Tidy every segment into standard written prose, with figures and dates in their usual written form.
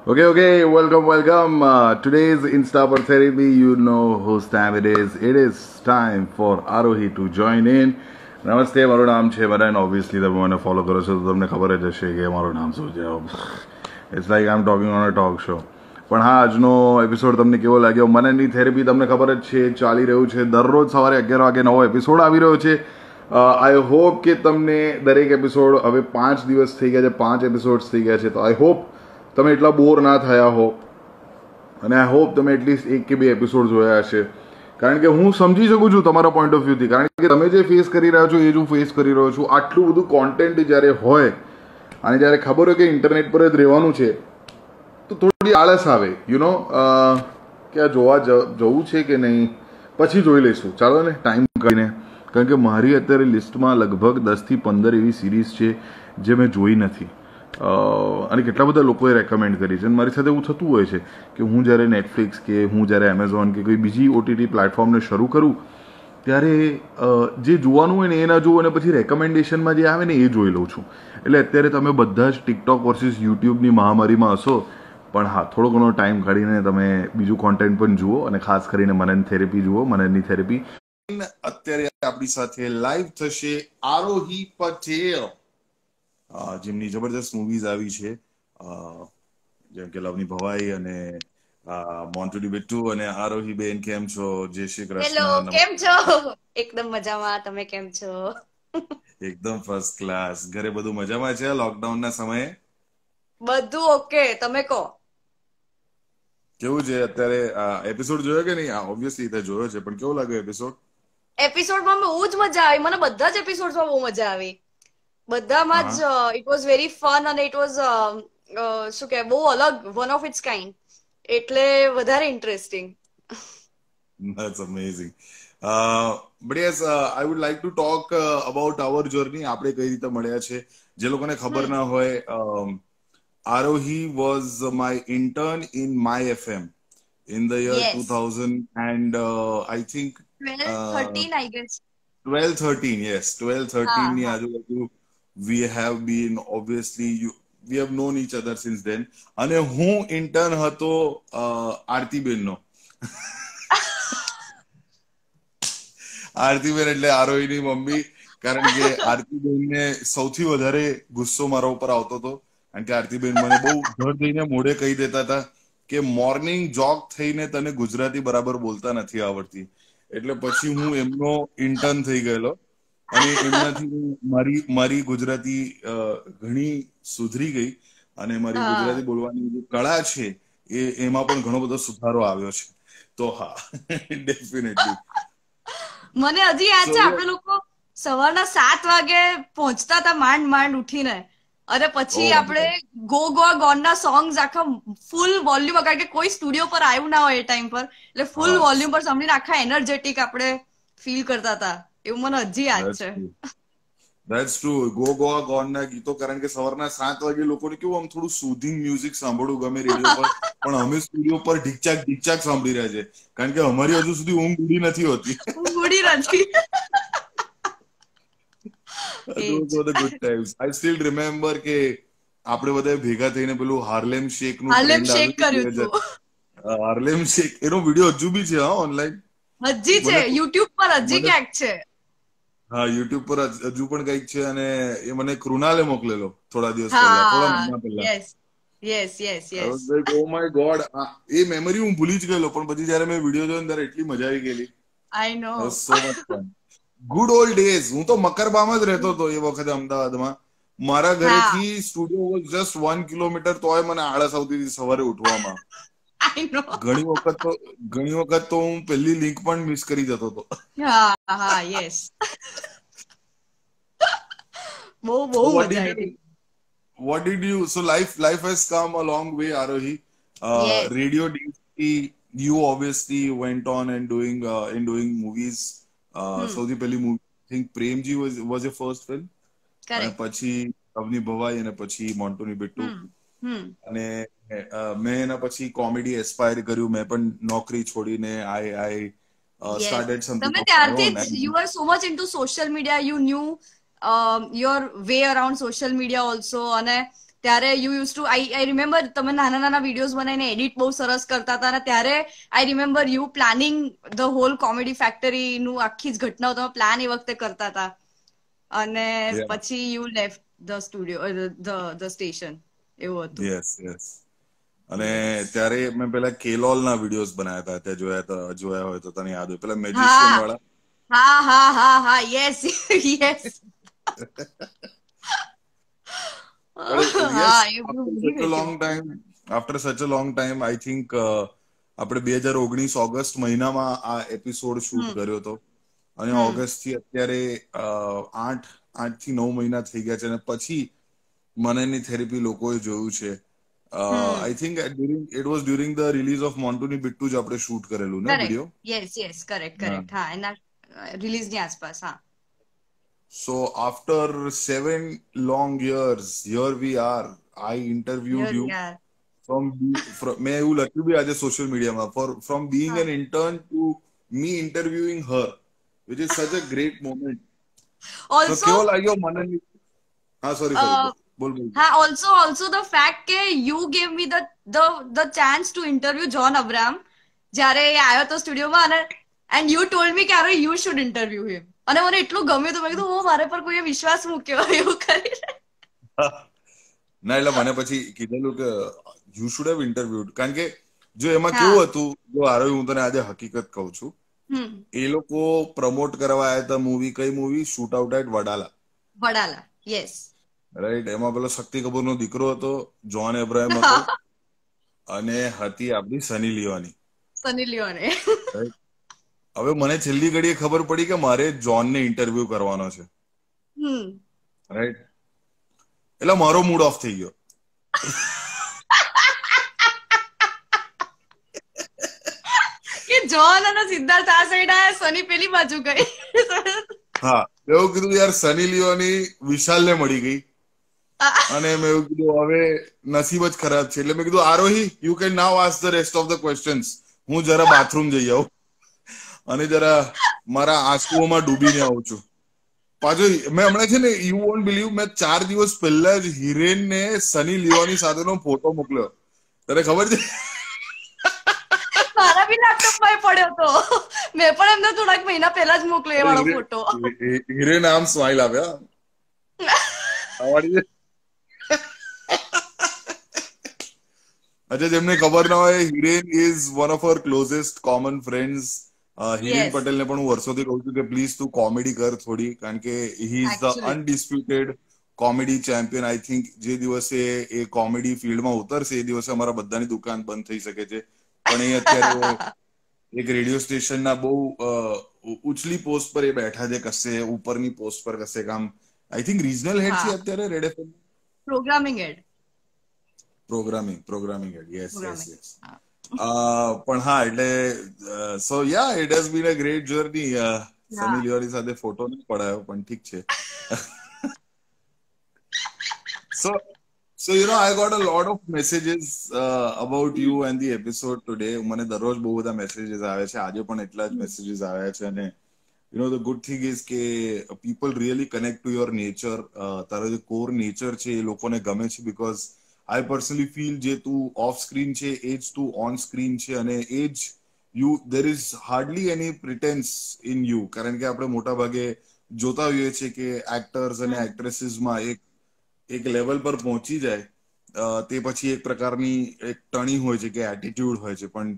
Okay, welcome. Today's Insta for Therapy, you know whose time it is. It is time for Arohi to join in. નમસ્તે, મારું નામ છે વરન. Obviously તમે મને follow કરો છો તો તમને ખબર જ હશે કે મારું નામ શું છે. It's like I am talking on a talk show. પણ હા, આજનો એપિસોડ તમને કેવો લાગ્યો? મનની થેરપી તમને ખબર જ છે ચાલી રહ્યું છે. દરરોજ સવારે 11 વાગે નવો એપિસોડ આવી રહ્યો છે. આઈ હોપ કે તમને દરેક એપિસોડ, હવે 5 દિવસ થઈ ગયા છે, 5 એપિસોડ્સ થઈ ગયા છે, તો આઈ હોપ તમે એટલા બોર ના થયા હો અને આઈ હોપ તમે એટલીસ્ટ 1 કે 2 એપિસોડ જોયા હશે. કારણ કે હું સમજી શકું છું તમારા પોઈન્ટ ઓફ વ્યૂથી, કારણ કે તમે જે ફેસ કરી રહ્યા છો એ જ હું ફેસ કરી રહ્યો છું. આટલું બધું કોન્ટેન્ટ જ્યારે હોય અને જ્યારે ખબર હોય કે ઇન્ટરનેટ પર જ રહેવાનું છે તો થોડી આળસ આવે, કે આ જોવા જવું છે કે નહીં, પછી જોઈ લઈશું, ચાલો ને ટાઈમ કાઢીને. કારણ કે મારી અત્યારે લિસ્ટમાં લગભગ 10 થી 15 એવી સિરીઝ છે જે મેં જોઈ નથી અને કેટલા બધા લોકોએ રેકમેન્ડ કરી છે. અને મારી સાથે એવું થતું હોય છે કે હું જ્યારે નેટફ્લિક્સ કે હું જ્યારે એમેઝોન કે કોઈ બીજી OTT પ્લેટફોર્મને શરૂ કરું ત્યારે જે જોવાનું હોય ને એ ના જોવું અને પછી રેકમેન્ડેશનમાં જે આવે ને એ જોઈ લઉં છું. એટલે અત્યારે તમે બધા જ ટિકટોક વર્સિસ યુટ્યુબની મહામારીમાં હશો, પણ હા, થોડો ઘણો ટાઈમ કાઢીને તમે બીજું કોન્ટેન્ટ પણ જુઓ અને ખાસ કરીને મનન થેરેપી જુઓ, મનનની થેરેપી. અત્યારે આપણી સાથે લાઈવ થશે આરોહી પટેલ, જેમની જબરદસ્ત મૂવીઝ આવી છે, જેમ કે લવની ભવાઈ અને મોન્ટુ ડી બિટ્ટુ. અને આરોહી બેન, કેમ છો? જય શ્રી કૃષ્ણ. હેલો, કેમ છો? એકદમ મજામાં. તમે કેમ છો? એકદમ ફર્સ્ટ ક્લાસ. ઘરે બધું મજામાં છે લોકડાઉન ના સમયે? બધું ઓકે. તમે કહો. કેવું છે અત્યારે? એપિસોડ જોયો કે નહીં? ઓબ્વિયસલી તે જોયો છે, પણ કેવો લાગ્યો એપિસોડ? એપિસોડમાં બહુ જ મજા આવી. મને બધા જ એપિસોડમાં બહુ મજા આવી. બધામાં જ ઇટ વોઝ વેરી ફન અને ઇટ વોઝ શું કે, બહુ અલગ, વન ઓફ ઇટ્સ કાઇન્ડ. એટલે વધારે interesting. That's amazing. But yes, I would like to talk about our journey. આપણે કઈ રીતે મળ્યા છે, જે લોકોને ખબર ના હોય. Arohi was my intern in My FM in the year yes 2000 and I think 12-13 I guess. 12-13. Yes, 12-13 હા ની હા આજુબાજુ we have been, obviously we have known each other since then. અને હું ઇન્ટર્ન હતો આરતીબેન નો. આરતીબેન એટલે આરોહીની મમ્મી. કારણ કે આરતીબેનને સૌથી વધારે ગુસ્સો મારા ઉપર આવતો હતો, કારણ કે આરતીબેન મને બહુ ઘર જઈને મોઢે કહી દેતા હતા કે મોર્નિંગ જોગ થઈને તને ગુજરાતી બરાબર બોલતા નથી આવડતી. એટલે પછી હું એમનો ઇન્ટર્ન થઈ ગયેલો અને એમનાથી મારી ગુજરાતી ઘણી સુધરી ગઈ અને મારી ગુજરાતી બોલવાની જે કળા છે એમાં પણ ઘણો બધો સુધારો આવ્યો છે. તો હા, ડેફિનેટલી. મને હજી યાદ છે, આપણે લોકો સવારના 7 વાગે પહોંચતા હતા માંડ માંડ ઉઠીને, અને પછી આપણે ગો ગો ગોન ના સોંગ્સ આખા ફૂલ વોલ્યુમ, કારણ કે કોઈ સ્ટુડિયો પર આવ્યું ના હોય એ ટાઈમ પર, એટલે ફૂલ વોલ્યુમ પર સાંભળીને આખા એનર્જેટિક આપણે ફીલ કરતા હતા. એવું મને હજી યાદ છે. That's true. Go Goa gone ના ગીતો, કારણ કે સવારના 7 વાગે લોકોને કેવું આમ થોડું સુધિંગ મ્યુઝિક સાંભળવું ગમે રેડિયો પર, પણ અમે સ્ટુડિયો પર ઢીકચાક ઢીકચાક સાંભળી રહ્યા છે, કારણ કે અમારી હજુ સુધી ઊંઘ ઉડી નથી હોતી. ઊંઘ નથી. Those were the good times. I still remember કે આપણે બધા ભેગા થઈને પેલું હાર્લેમ શેક નું હાર્લેમ ટ્રેન્ડ શેક કર્યું આવ્યું. હતું. હાર્લેમ શેક એનો વિડીયો હજુ બી છે ઓનલાઈન. હજી છે, યુટ્યુબ પર હજી ક્યાંક છે. હા, યુટ્યુબ પર હજુ પણ કઈક છે અને એ મને કૃણાલે મોકલેલો થોડા દિવસ પહેલા, થોડા મહિના પહેલા. Yes yes yes yes. O my God, A memory હું ભૂલી જ ગયેલો, પણ પછી જયારે મેં વિડીયો જોયો ત્યારે એટલી મજા આવી ગયેલી. I know. So much fun. Good old days. હું તો મકરબામાં જ રહેતો હતો એ વખતે અમદાવાદમાં. મારા ઘરેથી સ્ટુડિયો વોઝ જસ્ટ 1 કિલોમીટર, તોય મને આળસ આવતી હતી સવારે ઉઠવામાં. આઈ નો. ઘણી વખત તો હું પહેલી લિંક પણ મિસ કરી જતો હતો. હા હા, યસ. બહુ મજા આવી. What did you, so life has come a long way, Arohi. Radio DSP, you obviously went on and doing movies. સૌથી પહેલી movie I think Premji was your first film. અને પછી લવની ભવાઈ અને પછી મોન્ટુ ડી બિટ્ટુ. અને મેં એના પછી કોમેડી એસ્પાયર કર્યું. મેં પણ નોકરી છોડીને I started something તમે of my ત્યારથી own. જ you were so much into social media, you knew your way around social media also, અને ત્યારે you use to I remember તમે નાના નાના વિડીયોઝ બનાવીને એડિટ બહુ સરસ કરતા હતા અને ત્યારે I remember you planning the whole comedy factory નું આખી જ ઘટનાઓ તમે પ્લાન એ વખતે કરતા હતા અને Yeah. પછી you left the studio the station એવું હતું. યસ અને ત્યારે મેં પેલા કેલોલ ના વિડીયોઝ બનાવ્યા હતા, જોયા હોય તો તને યાદ હોય, પેલા મેજિશિયન હા વાળા. હા હા હા હા યસ યસ હા એ બધું ભૂલી ગઈ હતી. After such a long time I think આપણે 2019 ઓગસ્ટ મહિનામાં આ એપિસોડ શૂટ કર્યો હતો અને ઓગસ્ટ થી અત્યારે 8 થી 9 મહિના થઈ ગયા છે અને પછી મનની થેરેપી લોકોએ જોયું છે. I think it was during the release of મોન્ટુની બિટ્ટુ જ આપણે શૂટ કરેલું ને કરેક્ટ વિડીયો. યસ કરેક્ટ હા એના રિલીઝ ની આસપાસ. હા So after 7 long years, here we are. I interviewed you યાર મેં એવું લખ્યું બી આજે સોશિયલ મીડિયામાં, from being હા an intern to me interviewing her, which is such a great moment. So also કેવો લાગ્યો મને? હા સોરી બોલ. હા ઓલ્સો ધ ફેક્ટ કે you gave me the chance to interview John Abraham જ્યારે એ આવ્યો તો સ્ટુડિયોમાં અને એન્ડ યુ ટોલ્ડ મી કે અરે યુ શુડ ઇન્ટરવ્યુ હિમ અને મને એટલું ગમ્યું તો મેં કીધું ઓ મારે પર કોઈએ વિશ્વાસ મૂક્યો એવું કરીને. ના એટલે મને પછી કીધેલું કે યુ શુડ હેવ ઇન્ટરવ્યુડ, કારણ કે જો એમાં હા કેવું હતું, જો આરોહી હું તને આજે હકીકત કહું છું, એ લોકો પ્રમોટ કરવા આવ્યા હતા મૂવી, કઈ movie? Shoot out at Wadala. Wadala yes right. એમાં પેલો શક્તિ કપૂર નો દીકરો હતો, જોન એબ્રાહિમ હતો અને હતી આપણી સની લિયોની. સની લિયોને. હવે મને છેલ્લી ઘડીએ ખબર પડી કે મારે જોન ને ઇન્ટરવ્યુ કરવાનો છે, રાઈટ. એટલે મારો મૂડ ઓફ થઈ ગયો. કે જોન અને સિદ્ધાર્થ આ સાઈડ આયા, સની પેલી બાજુ ગઈ. હા એવું કીધું યાર, સની લિયોની વિશાલ ને મળી ગઈ અને મેં એવું કીધું હવે નસીબ જ ખરાબ છે. એટલે મેં કીધું આરોહી you can now ask the rest of the questions. હું જરા બાથરૂમ જઈ આવું અને જરા મારા આંસુઓમાં ડૂબીને આવું છું. પાછું મેં હમણાં છે ને, યુ વોન્ટ બિલીવ, મેં 4 દિવસ પહેલા જ હિરેન ને સની લિયોની સાથેનો ફોટો મોકલ્યો. તને ખબર છે? મારા બી લેપટોપમાં પડ્યો તો. મેં પણ એમને થોડાક મહિના પહેલા જ મોકલ્યો એ વાળો ફોટો. હિરેન આમ સ્માઈલ આપ્યા. અચ્છા, જેમને ખબર ના હોય, Hiren is one of our closest common friends. Hiren Patel ને પણ હું વર્ષોથી કહું છું કે પ્લીઝ તું કોમેડી કર થોડી, કારણ કે he is the undisputed comedy champion. I think જે દિવસે એ કોમેડી ફિલ્ડમાં ઉતરશે એ દિવસે અમારા બધાની દુકાન બંધ થઈ શકે છે. પણ એ અત્યારે એક રેડિયો સ્ટેશનના બહુ ઉચલી પોસ્ટ પર એ બેઠા છે, કશે ઉપરની પોસ્ટ પર કશે કામ. આઈ થિંક રિજનલ હેડ છે અત્યારે Red FM. Programming head. Programming head, yes. પણ હા, એટલે so yeah it has been a great journey. Sunny Leone સાથે ફોટો નહીં પડાયો પણ ઠીક છે. So I got a lot of messages about you and the episode today. મને દરરોજ બહુ બધા મેસેજીસ આવે છે, આજે પણ એટલા જ મેસેજીસ આવ્યા છે અને the good thing is કે people really connect to your nature. તારો જે કોર નેચર છે એ લોકોને ગમે છે, because I personally feel જે તું ઓફ સ્ક્રીન છે એ જ તું ઓન સ્ક્રીન છે અને એ જ there is hardly any pretense in you. કારણ કે આપણે મોટા ભાગે જોતા હોઈએ છીએ કે એક્ટર્સ અને એક્ટ્રેસીસમાં એક લેવલ પર પહોંચી જાય તે પછી એક પ્રકારની એક ટણી હોય છે કે એટીટ્યુડ હોય છે, પણ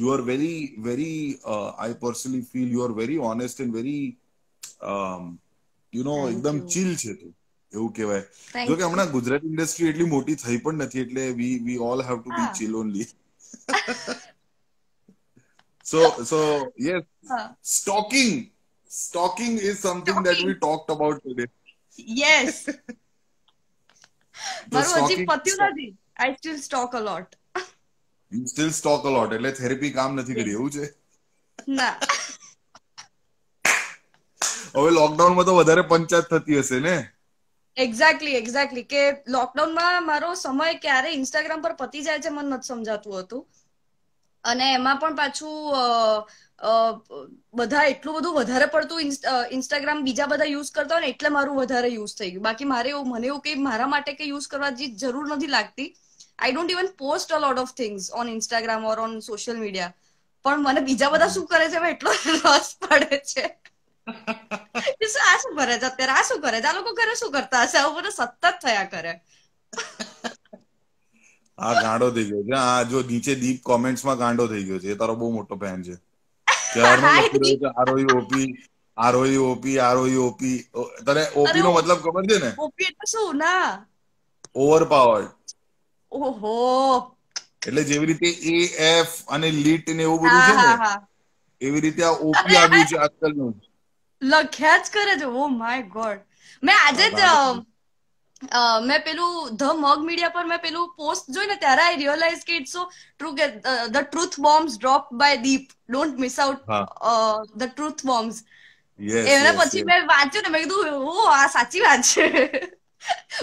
you are very very I personally feel you are very honest and very એકદમ ચીલ છે તું, એવું કહેવાય. જો કે હમણાં ગુજરાતી ઇન્ડસ્ટ્રી એટલી મોટી થઈ પણ નથી, એટલે we all have to be chill only. So yes, stalking is something that we talked about today. Yes. મારું હજી પત્યું નથી. I still stalk a lot. You still stalk a lot. એટલે થેરેપી કામ નથી કરી, એવું છે? ના. હવે લોકડાઉનમાં તો વધારે પંચાયત થતી હશે ને? એક્ઝેક્ટલી કે લોકડાઉનમાં મારો સમય ક્યારે ઇન્સ્ટાગ્રામ પર પતી જાય છે મને નથી સમજાતું હતું. અને એમાં પણ પાછું બધા એટલું બધું વધારે પડતું ઇન્સ્ટાગ્રામ બીજા બધા યુઝ કરતા હોય ને એટલે મારું વધારે યુઝ થઈ ગયું. બાકી મને એવું કે મારા માટે કે યુઝ કરવા જરૂર નથી લાગતી. I don't even post a lot of things on Instagram or on social media. પણ મને બીજા બધા શું કરે છે એમાં એટલો રસ પડે છે. આ શું કરે છે અત્યારે, આ શું કરે છે, આ લોકો ઘરે શું કરતા હશે, આવું બધું સતત થયા કરે. આ ગાંડો થઈ ગયો છે. આ જો નીચે દીપ કોમેન્ટ્સ માં ગાંડો થઈ ગયો છે. એ તારો બહુ મોટો ફેન છે. ક્યારનો લખી રહ્યો છે ROI OP, ROI OP, ROI OP. તને ઓપી નો મતલબ ખબર છે ને? ઓપી એટલે શું? ના. Over powered. ઓહો. એટલે જેવી રીતે એ એફ અને લીટ ને એવું બધું છે ને, એવી રીતે આ ઓપી આવ્યું છે આજકાલનું. લખ્યા જ કરે છે. ઓ માય ગોડ. મેં આજે જ મેં પેલું ધ મગ મીડિયા પર મેં પેલું પોસ્ટ જોઈ ને ત્યારે આઈ રિયલાઇઝ કે ઇટ્સ સો ટ્રુ કે the truth bombs drop by Deep, don't miss out the truth bombs. એના પછી મેં વાંચ્યું ને મેં કીધું ઓ આ સાચી વાત છે.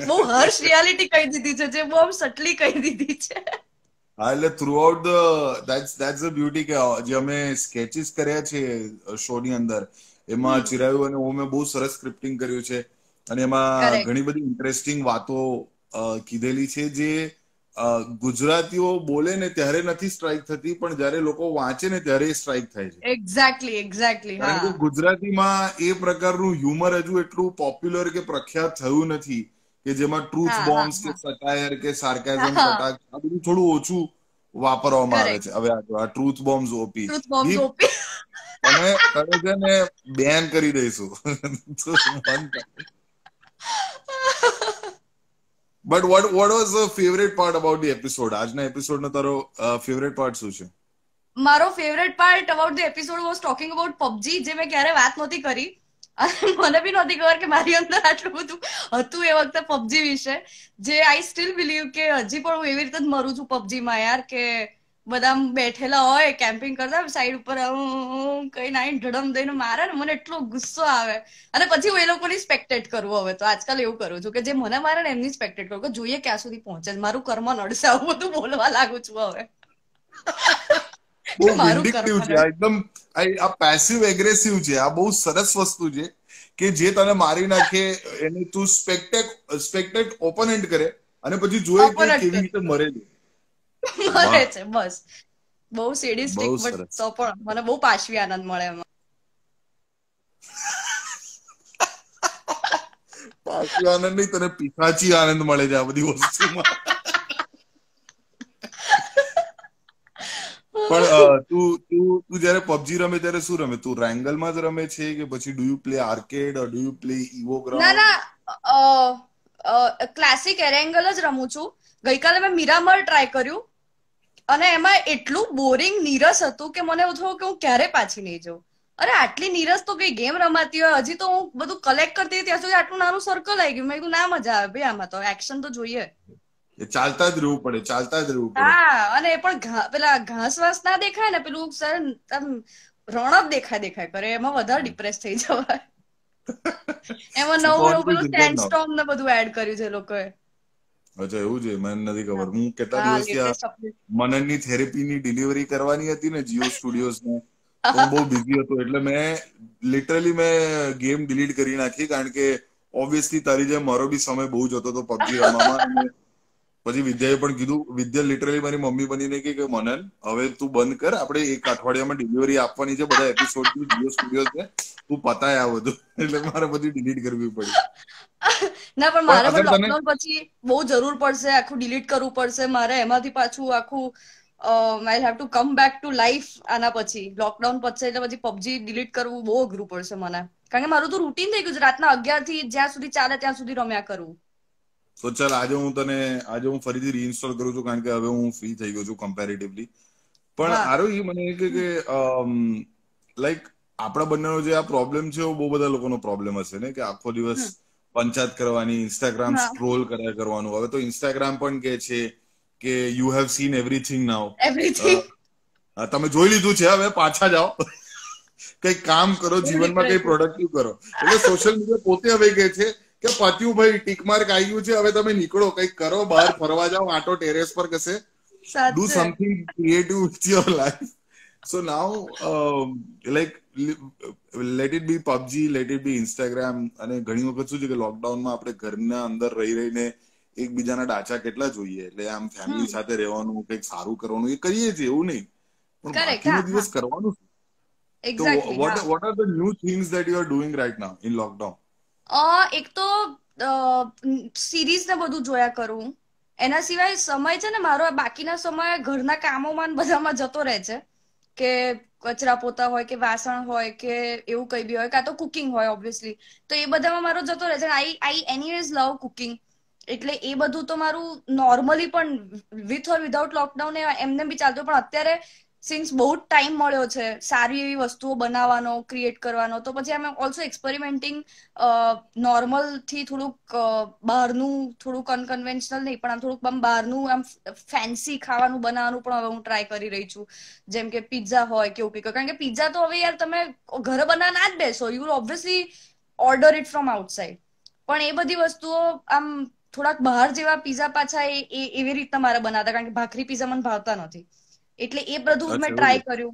બહુ હર્ષ રિયાલિટી કહી દીધી છે, જે બહુ સટલી કહી દીધી છે. હા, એટલે through out the that's the beauty કે જે અમે સ્કેચીસ કર્યા છે શો ની અંદર, એમાં ચિરાયુ અને ઓમે બહુ સરસ સ્ક્રિપ્ટિંગ કર્યું છે. અને એમાં ઘણી બધી ઇન્ટરેસ્ટિંગ વાતો કીધેલી છે જે ગુજરાતીઓ બોલે ને ત્યારે નથી સ્ટ્રાઇક થતી, પણ જયારે લોકો વાંચે ને ત્યારે સ્ટ્રાઇક થાય છે. એક્ઝેક્ટલી. કારણ કે ગુજરાતીમાં એ પ્રકારનું હ્યુમર હજુ એટલું પોપ્યુલર કે પ્રખ્યાત થયું નથી કે જેમાં ટ્રુથ બોમ્બ્સ કે સટાયર કે સાર્કેઝમ કટાક્ષ આ બધું થોડું ઓછું વાપરવામાં આવે છે. હવે આ ટ્રુથ બોમ્બ્સ ઓપી તમે છે ને બેન કરી દઈશું. But what was the favourite part about the episode? આજના એપિસોડ નો તારો ફેવરેટ પાર્ટ શું છે? મારો favourite part about the episode was talking about PUBG, જે મેં ક્યારે વાત નહોતી કરી અને મને બી નહોતી ખબર કે મારી અંદર આટલું બધું હતું એ વખતે પબજી વિશે, જે આઈ સ્ટીલ બિલીવ કે હજી પણ હું એવી રીતે જ મરું છું પબજીમાં યાર, કે બધા બેઠેલા હોય કેમ્પિંગ કરતા સાઈડ ઉપર કઈ નાઈને ઢડમ દઈને મારે ને મને એટલો ગુસ્સો આવે, અને પછી હું એ લોકોની સ્પેક્ટેટ કરું. હવે તો આજકાલ એવું કરું છું કે જે મને મારે ને એમની સ્પેક્ટેટ કરું કે જોઈએ ક્યાં સુધી પહોંચે, મારું કર્મ નડશે, આવું બધું બોલવા લાગુ છું હવે. બહુ વિન્ડિક્ટિવ છે એકદમ. આ પેસિવ એગ્રેસિવ છે. આ બહુ સરસ વસ્તુ છે કે જે તને મારી નાખે એને તું સ્પેક્ટેટ ઓપોનેન્ટ કરે અને પછી જોઈએ કે કેવી રીતે મરે છે. બસ બહુ સેડિસ્ટિક, બટ તો પણ મને બહુ પાશવી આનંદ મળે એમાં. પાશવી આનંદ નહીં, તને પિશાચી આનંદ મળે છે આ બધી વસ્તુમાં. પણ તું જયારે પબજી રમે ત્યારે શું રમે? તું રેંગલ માં જ રમે છે કે પછી do you play arcade or do you play evo ground? ના, ક્લાસિક એરેંગલ જ રમું છું. ગઈકાલે મેં મિરામર ટ્રાય કર્યું અને એમાં એટલું બોરિંગ નીરસ હતું કે મને એવું થયું કે હું ક્યારે પાછી નહીં જાઉં. અરે આટલી નીરસ તો કઈ ગેમ રમાતી હોય, હજી તો હું બધું કલેક્ટ કરતી ત્યાં સુધી આટલું નાનું સર્કલ આવી ગયું. મેં કીધું ના મજા આવે ભાઈ, આમાં તો એક્શન તો જોઈએ. ચાલતા જ રહેવું પડે. હા, અને એ પણ પેલા ઘાસ વાસ ના દેખાય ને, પેલું રણક દેખાય કરે, એમાં વધારે ડિપ્રેસ થઈ જવાય. એમાં નવું પેલું સેન્ડસ્ટોર્મ ને બધું એડ કર્યું છે લોકોએ. અચ્છા, એવું છે? મને નથી ખબર. હું કેટલા દિવસથી મનનની થેરેપીની ડિલિવરી કરવાની હતી ને જીઓ સ્ટુડિયોઝ ને, તો હું બહુ બિઝી હતો એટલે મેં ગેમ ડિલીટ કરી નાખી, કારણ કે ઓબ્વિયસલી તારી જેમ મારો બી સમય બહુ જતો હતો પબજી રમવામાં. પછી વિદ્યાએ પણ કીધું, વિદ્યા લિટરલી મારી મમ્મી બનીને કે મનન હવે તું બંધ કર, આપણે એક અઠવાડિયામાં ડિલિવરી આપવાની છે બધા એપિસોડ જીઓ સ્ટુડિયોઝ ને, તું પતાય આ બધું. એટલે મારે બધી ડિલીટ કરવી પડી. ના, પણ મારે પણ લોકડાઉન પછી બહુ જરૂર પડશે, આખું ડિલીટ કરવું પડશે મારે. એમાંથી પાછું આખું I have to come back to life. આના પછી લોકડાઉન પતશે એટલે પછી પબજી ડિલીટ કરવું બહુ અઘરું પડશે મને, કારણ કે મારું તો રૂટીન થઈ ગયું છે રાતના 11 થી જ્યાં સુધી ચાલે ત્યાં સુધી રમ્યા કરવું. તો ચાલ, આજે હું ફરીથી રીઇન્સ્ટોલ કરું છું, કારણ કે હવે હું ફ્રી થઈ ગયો છું કમ્પેરેટિવલી. પણ આરોહી મને એ કે લાઈક આપણા બંનેનો જે આ પ્રોબ્લેમ છે બહુ બધા લોકોનો પ્રોબ્લેમ હશે ને, કે આખો દિવસ પંચાયત કરવાની, ઇન્સ્ટાગ્રામ સ્ક્રોલ કર્યા કરવાનું. હવે તો ઇન્સ્ટાગ્રામ પણ કે છે કે યુ હેવ સીન એવરીથિંગ નાઉ. તમે જોઈ લીધું છે, હવે પાછા જાઓ, કઈ કામ કરો, જીવનમાં કઈ પ્રોડક્ટિવ કરો. એટલે સોશિયલ મીડિયા પોતે હવે કે છે કે પત્યું ભાઈ, ટીક માર્ક આવી ગયું છે, હવે તમે નીકળો, કઈક કરો, બહાર ફરવા જાઓ, આટો ટેરેસ પર કશે. Do સાચે. something creative with your life. So now, like, let it be PUBG, let it be Instagram. અને ઘણી વખત શું છે કે લોકડાઉનમાં આપણે ઘરના અંદર રહી રહીને એકબીજાના ડાચા કેટલા જોઈએ, એટલે આમ ફેમિલી સાથે રહેવાનું, કંઈક સારું કરવાનું એ કરીએ છીએ, એવું નહીં, પણ કરેક્ટ. બાકીનો હા હા, દિવસ કરવાનું શું? તો એક્ઝેક્ટલી. હા. what are the new things that you are doing right now in lockdown? એક તો સિરીઝ ને બધું જોયા કરું. એના સિવાય સમય છે ને મારો બાકીના સમય ઘરના કામોમાં ને બધામાં જતો રહે છે, કે કચરા પોતા હોય કે વાસણ હોય કે એવું કઈ બી હોય, કાં તો કુકિંગ હોય ઓબ્વિયસલી. તો એ બધામાં મારો જતો રહે છે. આઈ એનીવેઝ લવ કુકિંગ. એટલે એ બધું તો મારું નોર્મલી પણ વિથ ઓર વિધાઉટ લોકડાઉન એમને બી ચાલતું, પણ અત્યારે સિન્સ બહુ જ ટાઈમ મળ્યો છે સારી એવી વસ્તુઓ બનાવવાનો, ક્રિએટ કરવાનો, તો પછી આઈ એમ ઓલ્સો એક્સપેરિમેન્ટિંગ નોર્મલ થી થોડુંક બહારનું, થોડુંક અનકન્વેન્શનલ નહીં પણ આમ થોડુંક આમ બહારનું આમ ફેન્સી ખાવાનું બનાવવાનું પણ હવે હું ટ્રાય કરી રહી છું. જેમ કે પિઝા હોય કે એવું કંઈક. કારણ કે પિઝા તો હવે યાર તમે ઘરે બનાવવા ના જ બેસો, you will obviously order it from outside. પણ એ બધી વસ્તુઓ આમ થોડાક બહાર જેવા પિઝા પાછા એવી રીતના મારે બનાવતા, કારણ કે ભાખરી પિઝા મને ભાવતા નથી. એટલે એ બધું મેં અચ્છા, એવું ટ્રાય છે. કર્યું.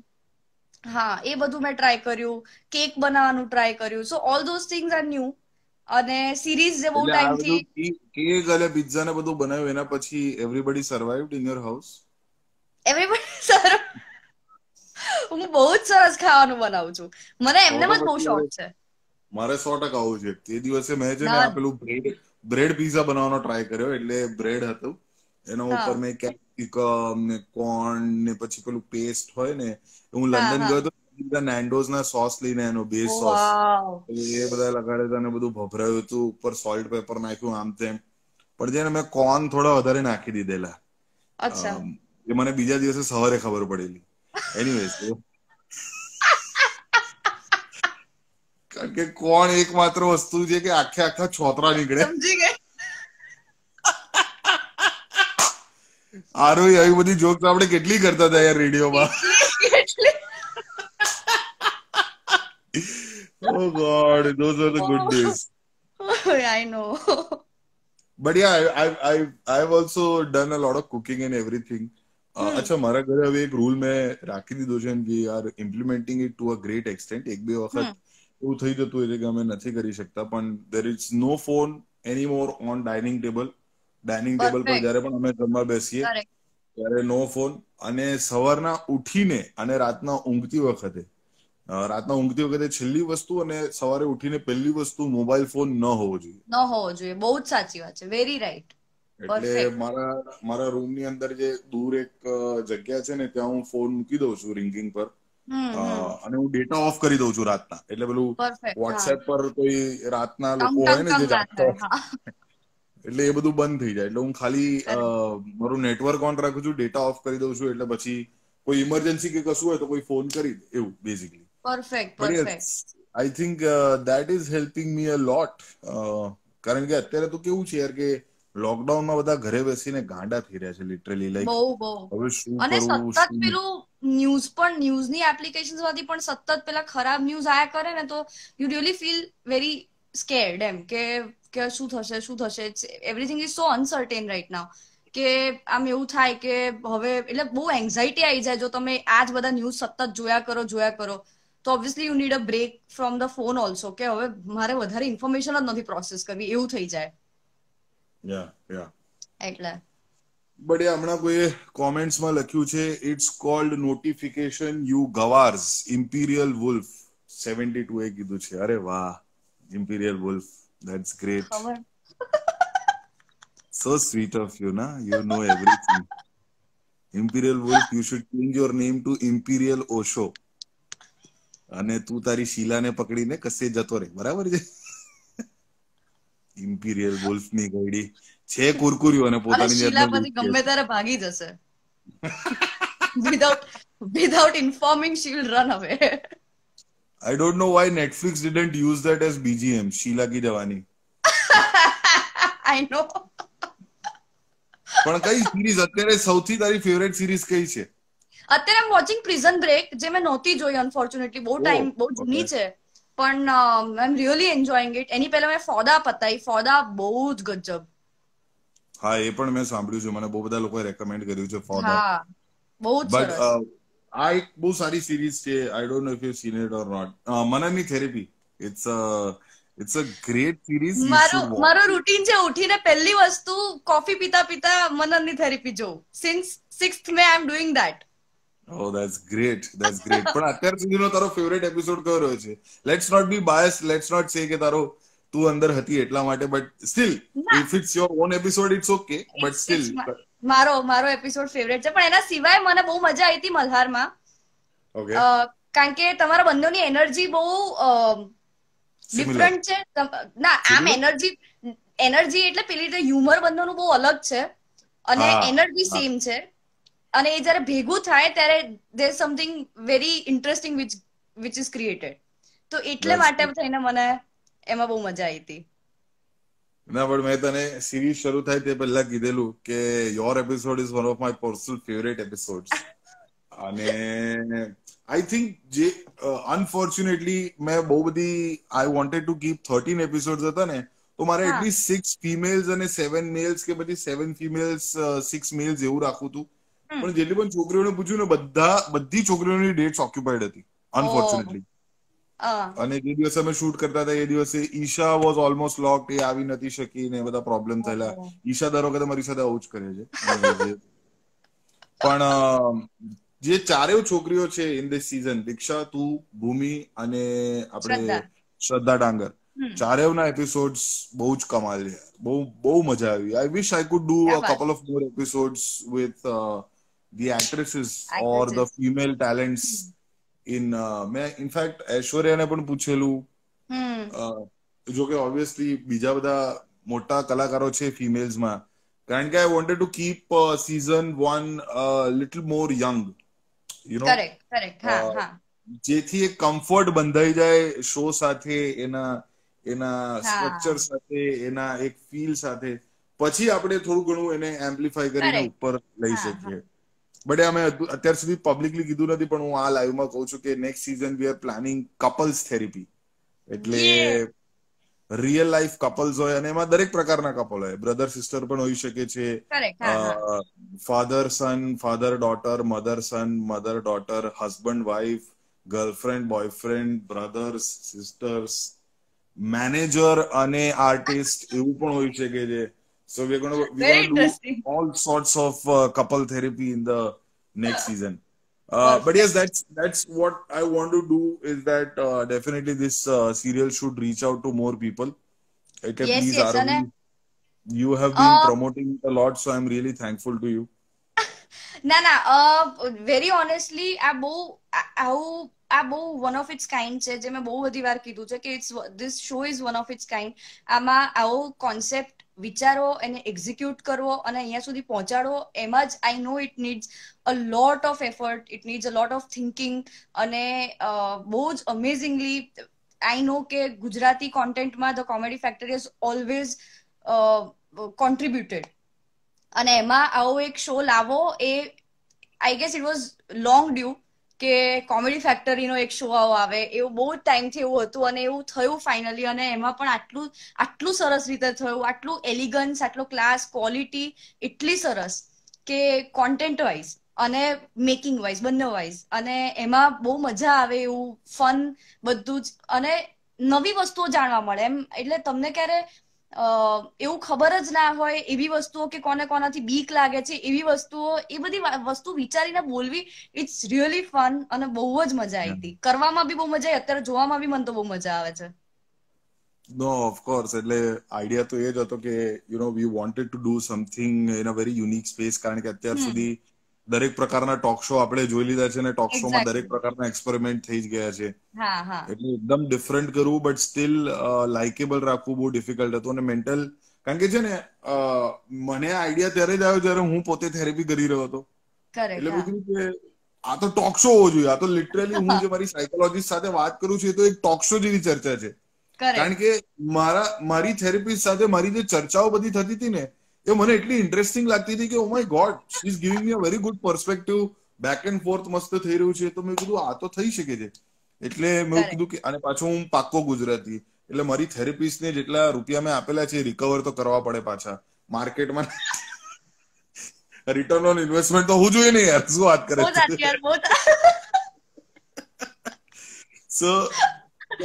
હા, એ બધું મેં ટ્રાય કર્યું. કેક બનાવવાનું ટ્રાય કર્યું. સો all those things are new. અને સિરીઝ જે બહુ એટલે આ ટાઈમથી બધું કેક અને પિઝા ને બધું બનાવ્યું એના પછી everybody survived in your house? Everybody sir હું બહુ જ સરસ ખાવાનું બનાવું છું. મને તો એમનેમ જ બહુ પછી હવે શોખ છે. મારે 100% આવું છે. તે દિવસે મેં છે ને આ ડન. પેલું બ્રેડ પિઝા બનાવવાનો ટ્રાય કર્યો. એટલે બ્રેડ હતું, એના ઉપર હા મેં કેપ્સિકમ ને કોર્ન ને પછી પેલું પેસ્ટ હોય ને, હું હા લંડન હા. ગયો તો નાન્ડોઝ ના સોસ લઈને, એનો બેઝ ઓ સોસ વાવ. એ બધા લગાડ્યા હતા અને બધું ભભરાયું હતું, ઉપર સોલ્ટ પેપર નાખ્યું, આમ તેમ. પણ છે ને મેં કોર્ન થોડા વધારે નાખી દીધેલા, અચ્છા. એ મને બીજા દિવસે સવારે ખબર પડેલી. એનીવેઝ, કારણ કે કોણ એકમાત્ર વસ્તુ છે કે આખે આખા છોતરા નીકળે. સમજી ગઈ. આરોહી આવી બધી જોક્સ આપણે કેટલી કરતા હતા યાર રેડિયોમાં. કેટલી કેટલી. Oh God, those were the good days. I no. But yeah, I've also done a lot of cooking and everything. અચ્છા, મારા ઘરે હવે એક રૂલ મેં રાખી દીધો છે કે are implementing it to a great extent. એક બે વખત એવું થઈ જતું હોય છે કે અમે નથી કરી શકતા, પણ there is no phone any more on dining table. Dining table પર પરફેક્ટ. જયારે પણ અમે જમવા બેસીએ કરેક્ટ. ત્યારે નો ફોન. અને સવારના ઉઠીને અને રાતના ઊંઘતી વખતે છેલ્લી વસ્તુ અને સવારે ઉઠીને પહેલી વસ્તુ મોબાઈલ ફોન ન હોવો જોઈએ. ન હોવો જોઈએ. બહુ જ સાચી વાત છે. Very right. એટલે પરફેક્ટ. મારા રૂમની અંદર જે દૂર એક જગ્યા છે ને, ત્યાં હું ફોન મૂકી દઉં છું રિંગિંગ પર, હમ. અને હું ડેટા ઓફ કરી દઉં છું રાતના. એટલે પેલું પરફેક્ટ. હા. વોટ્સએપ પર કોઈ રાતના ટંગ લોકો ટંગ હોય ને ટંગ જે ના જાગતા થાય. હોય, હા. એટલે એ બધું બંધ થઈ જાય. એટલે હું ખાલી કરેક્ટ. મારું નેટવર્ક ઓન રાખું છું, ડેટા ઓફ કરી દઉં છું. એટલે પછી કોઈ ઇમરજન્સી કે કશું હોય તો કોઈ ફોન કરી દે, એવું basically. Perfect. But perfect. Yes, I think that is helping me a lot. કારણ કે અત્યારે તો કેવું છે યાર કે લોકડાઉનમાં બધા ઘરે બેસીને ગાંડા થઈ રહ્યા છે લિટરલી. લાઈક, બહુ બહુ. હવે શું અને કરવું સતત શું. પેલું ન્યૂઝની એપ્લિકેશન્સ માંથી પણ સતત પેલા ખરાબ ન્યૂઝ આયા કરે ને, તો you really feel very scared એમ કે શું થશે શું થશે. Everything is so uncertain right now, કે આમ એવું થાય કે હવે એટલે બહુ એન્ઝાઇટી આવી જાય જો તમે આ જ બધા ન્યૂઝ સતત જોયા કરો. તો obviously you need a break from the phone also, કે હવે મારે વધારે ઇન્ફોર્મેશન જ નથી પ્રોસેસ કરવી, એવું થઈ જાય. યા એટલે બટ એ હમણાં કોઈ કોમેન્ટ્સમાં લખ્યું છે, ઇટ્સ કોલ્ડ નોટિફિકેશન યુ ગવાર્સ ઇમ્પિરિયલ વુલ્ફ 72 એ કીધું છે. અરે વાહ, ઇમ્પિરિયલ વુલ્ફ, ધેટ્સ ગ્રેટ. ખબર. So sweet of you, na? You know everything. Imperial Wolf, you should change your name to Imperial Osho. અને તું તારી શીલાને પકડીને કશે જતો રહે, બરાબર છે? ઇમ્પિરિયલ વુલ્ફ ની ગયડી છે કુરકુરીઓ અને અને પોતાની જાતને શીલા પછી લૂંટતી ગમે હશે. ત્યારે ભાગી જશે. Without without informing she will run away. I don't know why Netflix didn't use that as BGM, શીલા કી જવાની. આઈ નો. પણ કઈ સિરીઝ અત્યારે સૌથી તારી ફેવરેટ સિરીઝ કઈ છે? અત્યારે આમ વોચિંગ પ્રિઝન બ્રેક, જે મેં નહોતી જોઈ અનફોર્ચ્યુનેટલી, બહુ જૂની છે. પણ આઈ એમ રિયલી એન્જોયિંગ ઇટ. એની પહેલા મેં ફોદા પતાઈ. ફોદા બહુ જ ગજબ. હા, એ પણ મેં સાંભળ્યું છે, મને બહુ બધા લોકોએ રેકમેન્ડ કર્યું છે ફોર ધેટ. હા, બહુ જ બટ સરસ. આ એક બહુ સારી સિરીઝ છે. I don't know if you seen it or not. મનનની therapy. It's a great series, you should watch. મારું રૂટીન છે ઉઠીને પહેલી વસ્તુ કોફી પીતા પીતા મનનની થેરેપી જોઉં. Since 6th May I am doing that. Oh, that's great. That's great. પણ અત્યાર સુધીનો તારો ફેવરેટ એપિસોડ કયો રહ્યો છે? Let's not be bias, let's not say કે તારો તું અંદર હતી એટલા માટે, બટ સ્ટીલ ના, if it's your own episode it's okay, but still. It's મારો એપિસોડ ફેવરેટ છે, પણ એના સિવાય મને બહુ મજા આવી હતી મલ્હારમાં. ઓકે, કારણ કે તમારા બંનેની એનર્જી બહુ સિમિલર. ડિફરન્ટ છે. ના, આમ સિમિલર. એનર્જી એટલે પેલી રીતે હ્યુમર બંનેનું બહુ અલગ છે અને હા, એનર્જી હા. સેમ છે. અને એ જ્યારે ભેગું થાય ત્યારે there something very interesting which is created. તો એટલે That's માટે good. થઈને મને એમાં બહુ મજા આવી હતી. ના, પણ મેં તને સિરીઝ શરૂ થાય તે પહેલા કીધેલું કે your episode is one of my personal favourite episodes. અને આઈ થિંક જે અનફોર્ચ્યુનેટલી મેં બહુ બધી I wanted to keep 13 episode હતા ને, તો મારે હા, એટલીસ્ટ 6 ફિમેલ્સ અને 7 મેલ્સ કે પછી 7 ફિમેલ્સ 6 મેલ્સ એવું રાખવું હતું. પણ જેટલી પણ છોકરીઓને પૂછ્યું ને, બધી છોકરીઓની ડેટ્સ ઓક્યુપાઈડ હતી, ઓહ, અનફોર્ચ્યુનેટલી. અને જે દિવસે અમે શૂટ કરતા હતા એ દિવસે ઈશા વોઝ ઓલમોસ્ટ લોક્ડ, એ આવી નથી શકી ને બધા પ્રોબ્લેમ થયેલા. ઓહ, ઈશા દર વખતે મારી સાથે આવું જ કરે છે. Anyways, પણ જે ચારેય છોકરીઓ છે ઇન ધીસ સીઝન, દીક્ષા, તું, ભૂમિ અને આપણે શ્રદ્ધા. શ્રદ્ધા ડાંગર, ચારેયના એપિસોડ્સ બહુ જ કમાલ છે. બહુ મજા આવી. આઈ વિશ આઈ કુડ ડુ ક્યા અ વાત. Couple of more episodes with the actresses or the actresses. Female talents મેં ઇનફેક્ટ ઐશ્વર્યાને પણ પૂછેલું. હમ. જો કે ઓબ્વિયસલી બીજા બધા મોટા કલાકારો છે ફિમેલ્સમાં, કારણ કે I wanted to keep season 1 little more young, you know, correct, correct. હા, હા, જેથી એક કમ્ફર્ટ બંધાઈ જાય શો સાથે, એના હા, સ્ટ્રક્ચર સાથે, એના એક ફીલ સાથે. પછી આપણે થોડું ઘણું એને એમ્પ્લિફાય કરીને કરેક્ટ. ઉપર લઈ હા, હા. શકીએ. બટ અમે અત્યાર સુધી પબ્લિકલી કીધું નથી, પણ હું આ લાઈવમાં કહું છું કે next season we are planning couples therapy. એટલે યે. રિયલ લાઈફ કપલ્સ હોય, અને એમાં દરેક પ્રકારના કપલ હોય. બ્રધર સિસ્ટર પણ હોઈ શકે છે, કરેક્ટ. હા, હા. Father son, father daughter, mother son, mother daughter, husband wife, girlfriend boyfriend, brothers sisters, manager અને આર્ટિસ્ટ એવું પણ હોઈ શકે છે. So we're very gonna do interesting. all sorts of couple therapy in the next season. But yes, perfect. that's what I want to do, is that definitely this serial should reach out to more people. Okay, yes, please, yes. અને Arohi, you have been a, promoting it a lot, so I'm really thankful to you. ના, very honestly આ બહુ one of its kind છે, જે મેં બહુ બધી વાર કીધું છે કે this show is one of its kind. આમાં આવો કોન્સેપ્ટ વિચારો, એને એક્ઝિક્યુટ કરવો અને અહીંયા સુધી પહોંચાડવો, એમાં જ I know it needs a lot of effort, it needs a lot of thinking. અને બહુ જ અમેઝિંગલી આઈ નો કે ગુજરાતી કોન્ટેન્ટમાં the comedy factory is always contributed. અને એમાં આવો એક શો લાવો, એ I guess it was long due કે કોમેડી ફેક્ટરીનો એક શો આવો આવે. એવું બહુ જ ટાઈમથી એવું હતું અને એવું થયું ફાઇનલી. અને એમાં પણ આટલું સરસ રીતે થયું, આટલું એલિગન્સ, આટલો ક્લાસ, ક્વોલિટી એટલી સરસ કે કોન્ટેન્ટ વાઇઝ અને મેકિંગ વાઇઝ, બંને વાઇઝ. અને એમાં બહુ મજા આવે એવું ફન બધું જ, અને નવી વસ્તુઓ જાણવા મળે એમ. એટલે તમને ક્યારે એવું ખબર જ ના હોય એવી વસ્તુઓ, કે કોનાથી બીક લાગે છે એવી વસ્તુઓ, એ બધી વસ્તુ વિચારીને બોલવી, ઇટ્સ રિયલી ફન. અને બહુ જ મજા આવી હતી કરવામાં બી, બહુ મજા આવી. અત્યારે જોવામાં બી મને તો બહુ મજા આવે છે. No, of course. એટલે આઈડિયા તો એ જ હતો કે we wanted to do something in a very unique space, કારણ કે અત્યાર સુધી દરેક પ્રકારના ટોક શો આપણે જોઈ લીધા છે, અને ટોક શોમાં દરેક એક્ઝેક્ટલી. પ્રકારના એક્સપેરિમેન્ટ થઈ જ ગયા છે. હા, હા. એટલે એકદમ ડિફરન્ટ કરવું, બટ સ્ટીલ લાઇકેબલ રાખવું બહુ ડિફિકલ્ટ હતું. અને મેન્ટલ, કારણ કે છે ને, મને આઈડિયા ત્યારે જ આવ્યો જ્યારે હું પોતે થેરેપી કરી રહ્યો હતો. કરેક્ટ. એટલે હા, મેં કીધું કે આ તો ટોક શો હોવો જોઈએ. આ તો લિટરલી હું જે મારી સાયકોલોજીસ્ટ સાથે વાત કરું છું, એ તો એક ટોક શો જેવી ચર્ચા છે. કારણ કરેક્ટ. કે મારી થેરેપિસ્ટ સાથે મારી જે ચર્ચાઓ બધી થતી હતી ને, એ મને એટલી ઇન્ટરેસ્ટિંગ લાગતી હતી કે oh my god, she is giving me a very good perspective. Back and forth મસ્ત થઈ રહ્યું છે. તો મેં કીધું આ તો થઈ શકે છે. એટલે મેં કરેક્ટ. કીધું કે, અને પાછું હું પાક્કો ગુજરાતી, એટલે મારી થેરેપિસ્ટને જેટલા રૂપિયા મેં આપેલા છે એ રિકવર તો કરવા પડે પાછા. માર્કેટમાં રિટર્ન ઓન ઇન્વેસ્ટમેન્ટ તો હોવું જોઈએ ને યાર, શું વાત કરે બહુ સાચી યાર, બહુ So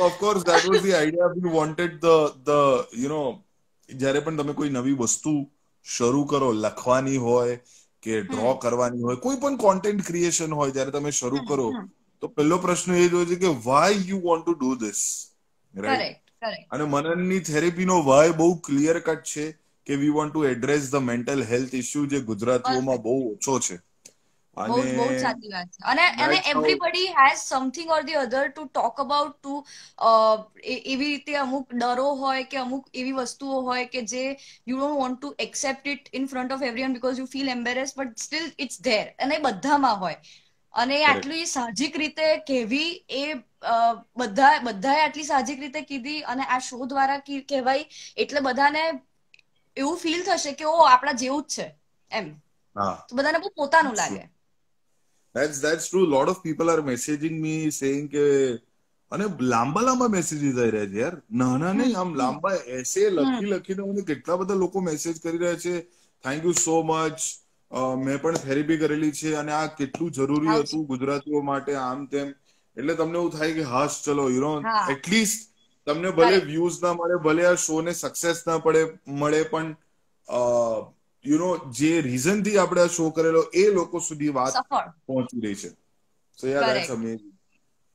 of course that was the idea. We wanted the જ્યારે પણ તમે કોઈ નવી વસ્તુ શરૂ કરો, લખવાની હોય કે ડ્રો કરવાની હોય, કોઈ પણ કોન્ટેન્ટ ક્રિએશન હોય, જ્યારે તમે શરૂ કરો તો પહેલો પ્રશ્ન એ જ હોય છે કે why you want to do this, right? અને મનનની થેરેપીનો વાય બહુ ક્લિયર કટ છે કે we want to address the mental health issue જે ગુજરાતીઓમાં બહુ ઓછો છે. બહુ જ સાચી વાત છે. અને everybody has something or the other to talk about, ટુ એવી રીતે અમુક ડરો હોય કે અમુક એવી વસ્તુઓ હોય કે જે you don't want to accept it in front of everyone because you feel embarrass, but still it's there, અને બધામાં હોય. અને આટલી સાહજિક રીતે કહેવી, એ બધાએ આટલી સાહજિક રીતે કીધી અને આ શો દ્વારા કહેવાય એટલે બધાને એવું ફીલ થશે કે ઓ આપણા જેવું જ છે એમ, તો બધાને બહુ પોતાનું લાગે. That's true. Lot of people are messaging me saying કે, અને લાંબા મેસેજીસ આવી રહ્યા છે યાર, નાના નહીં, આમ લાંબા એસે લખીને મને કેટલા બધા લોકો મેસેજ કરી રહ્યા છે, થેન્ક યુ સો મચ, મેં પણ થેરેપી કરેલી છે અને આ કેટલું જરૂરી હતું ગુજરાતીઓ માટે, આમ તેમ. એટલે તમને એવું થાય કે હાશ ચલો એટલીસ્ટ તમને ભલે વ્યૂઝ ના મળે, ભલે આ શો ને સક્સેસ ના મળે, પણ જે રીઝન થી આપણે આ શો કરેલો એ લોકો સુધી વાત પહોંચી રહી છે. સો યાર that's amazing.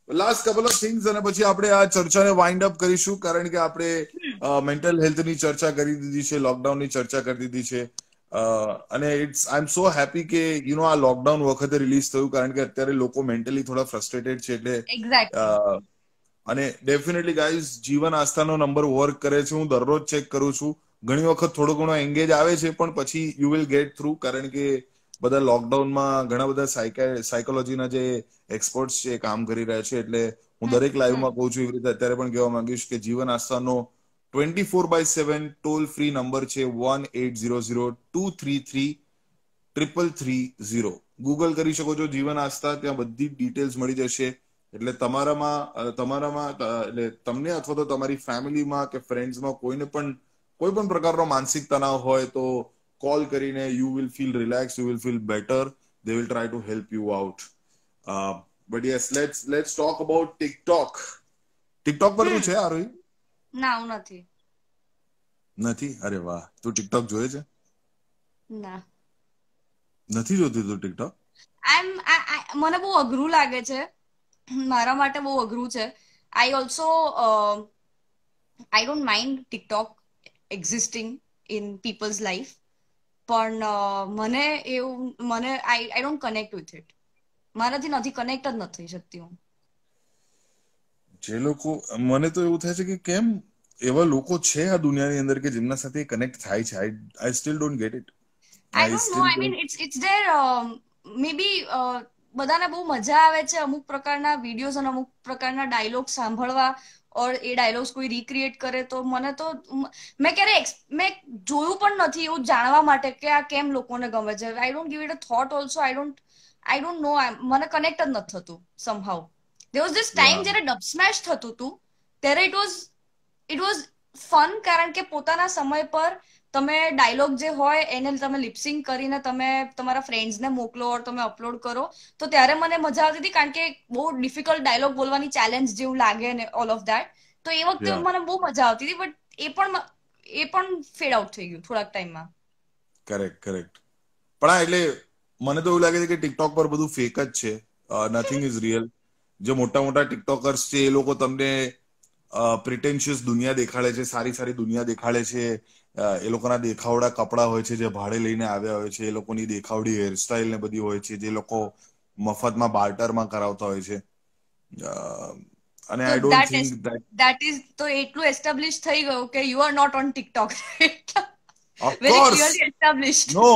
Last couple of things અને પછી આપણે આ ચર્ચાને વાઇન્ડ અપ કરીશું, કારણ કે આપણે મેન્ટલ હેલ્થની ચર્ચા કરી દીધી છે, લોકડાઉનની ચર્ચા કરી દીધી છે, અને આઈ એમ સો હેપી કે આ લોકડાઉન વખતે રિલીઝ થયું, કારણ કે અત્યારે લોકો મેન્ટલી થોડા ફ્રસ્ટ્રેટેડ છે. એટલે અને ડેફિનેટલી ગાઈઝ, જીવન આસ્થાનો નંબર વર્ક કરે છે, હું દરરોજ ચેક કરું છું. ઘણી વખત થોડો ઘણો એંગેજ આવે છે, પણ પછી યુ વિલ ગેટ થ્રુ, કારણ કે બધા લોકડાઉનમાં ઘણા બધા સાયકોલોજીના જે એક્સપર્ટ્સ છે કામ કરી રહ્યા છે. એટલે હું દરેક લાઈવમાં કહું છું, એવી રીતે અત્યારે પણ કહેવા માંગીશ કે જીવન આસ્થાનો 24/7 ટોલ ફ્રી નંબર છે 1-800-233-333-0. ગૂગલ કરી શકો છો જીવન આસ્થા, ત્યાં બધી ડિટેલ્સ મળી જશે. એટલે તમારામાં એટલે તમને અથવા તો તમારી ફેમિલીમાં કે ફ્રેન્ડ્સમાં કોઈ પણ પ્રકારનો માનસિક તણાવ હોય તો કોલ કરીને you will feel relax, you will feel better, they will try to help you out. But yes, let's talk about TikTok. TikTok પર તું છે આરોહી? ના, હું નથી. અરે વાહ, તું TikTok જોયે છે? ના, નથી જોતી તું TikTok? મને બહુ અઘરું લાગે છે, મારા માટે બહુ અઘરું છે. I don't mind TikTok existing in people's life, પણ I don't connect with it. મારાથી નથી કનેક્ટ જ નથી થઈ શકતી હું. જે લોકો, મને તો એવું થાય છે કે કેમ એવા લોકો છે આ દુનિયાની અંદર કે જેમના સાથે કનેક્ટ થાય છે. I still don't get it. I don't know, I mean it's there. Maybe બધાને બહુ મજા આવે છે અમુક પ્રકારના વિડીયોઝ અને અમુક પ્રકારના ડાયલોગ સાંભળવા, ઓર એ ડાયલોગ્સ કોઈ રિક્રિએટ કરે તો મને તો, મેં જોયું પણ નથી એવું જાણવા માટે કે આ કેમ લોકોને ગમે છે. I don't give it a thought also. I don't નો, મને કનેક્ટ જ નથી થતું સમહાઉ. there was this time જ્યારે ડબ સ્મેશ થતું હતું ત્યારે ઇટ વોઝ ફન, કારણ કે પોતાના સમય પર તમે ડાયલોગ જે હોય એને તમે લિપસિંગ કરીને તમે તમારા ફ્રેન્ડ્સને મોકલો ઓર તમે અપલોડ કરો, તો ત્યારે મને મજા આવતી હતી, કારણ કે બહુ ડિફિકલ્ટ ડાયલોગ બોલવાની ચેલેન્જ જેવું લાગે ને ઓલ ઓફ ધેટ. તો એ વખતે મને બહુ મજા આવતી હતી, બટ એ પણ ફેડ આઉટ થઈ ગયું થોડાક ટાઈમમાં. કરેક્ટ. પણ એટલે મને તો એવું લાગે છે કે ટિકટોક પર બધું ફેક જ છે, નથિંગ ઇઝ રિયલ. જે મોટા ટિકટોકર્સ છે એ લોકો તમને પ્રિટેન્શિયસ દુનિયા દેખાડે છે, સારી દુનિયા દેખાડે છે. એ લોકોના દેખાવડા કપડા હોય છે જે ભાડે લઈને આવ્યા હોય છે, એ લોકોની દેખાવડી હેરસ્ટાઈલ ને બધી હોય છે જે લોકો મફતમાં બાર્ટરમાં કરાવતા હોય છે. અને I don't think that is તો એટલું એસ્ટાબ્લિશ થઈ ગયું કે you are not on TikTok. Of course. No,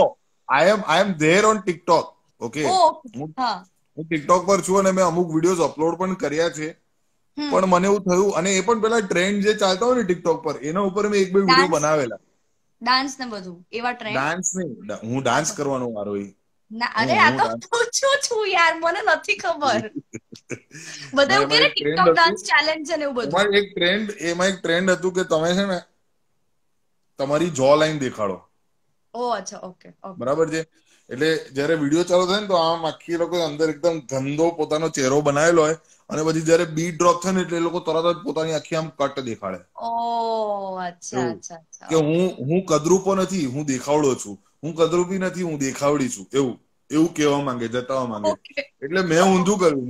I am there on TikTok. Okay. હું TikTok પર છું અને મેં અમુક વિડીયોઝ અપલોડ પણ કર્યા છે. પણ મને એવું થયું, અને એ પણ પેલા ટ્રેન્ડ જે ચાલતા હોય ને TikTok પર, એના ઉપર મેં 1-2 વિડીયો બનાવેલા. ડાન્સ ને બધું એવા ટ્રેન્ડ. ડાન્સ નહીં, હું ડાન્સ કરવાનો મારો ના, અરે આ તો પૂછું છું યાર, મને નથી ખબર. બધા એવું કહે ને TikTok ડાન્સ ચેલેન્જ છે ને એવું બધું. એમાં એક ટ્રેન્ડ હતું કે તમે છે ને તમારી જો લાઈન દેખાડો. ઓ અચ્છા, ઓકે ઓકે. બરાબર છે. એટલે જયારે વિડીયો ચાલુ થાય ને તો આમ આખી લોકો અંદર એકદમ ગંદો પોતાનો ચહેરો બનાવેલો હોય, અને પછી જયારે બીટ ડ્રોપ થાય ને એટલે એ લોકો તરત જ પોતાની આખી આમ કટ દેખાડે. ઓ અચ્છા એવું અચ્છા અચ્છા, કે ઓકે. હું કદરૂપો નથી, હું દેખાવડો છું, હું કદરૂપી નથી, હું દેખાવડી છું, એવું એવું કહેવા માંગે, જતાવવા માંગે. ઓકે. એટલે મેં ઊંધું કર્યું,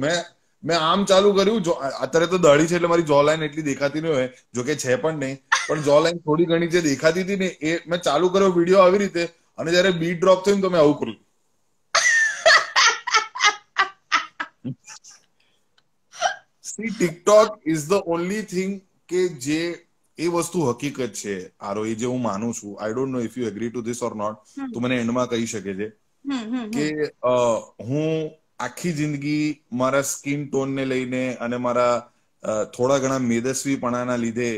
મેં આમ ચાલુ કર્યું. અત્યારે તો દાઢી છે એટલે મારી જો લાઈન એટલી દેખાતી નહીં હોય, જોકે છે પણ નહીં, પણ જો લાઈન થોડી ઘણી જે દેખાતી હતી ને એ મેં ચાલુ કર્યો વિડીયો આવી રીતે, અને જયારે બીટ ડ્રોપ થયું ને તો મેં આવું કર્યું. C TikTok is the only thing કે જે એ વસ્તુ હકીકત છે આરોહી, જે હું માનું છું. I don't know if you agree to this or not, તો મને એન્ડમાં કહી શકે છે કે હું આખી જિંદગી મારા સ્કિન ટોન ને લઈને અને મારા થોડા ઘણા મેદસ્વીપણાના લીધે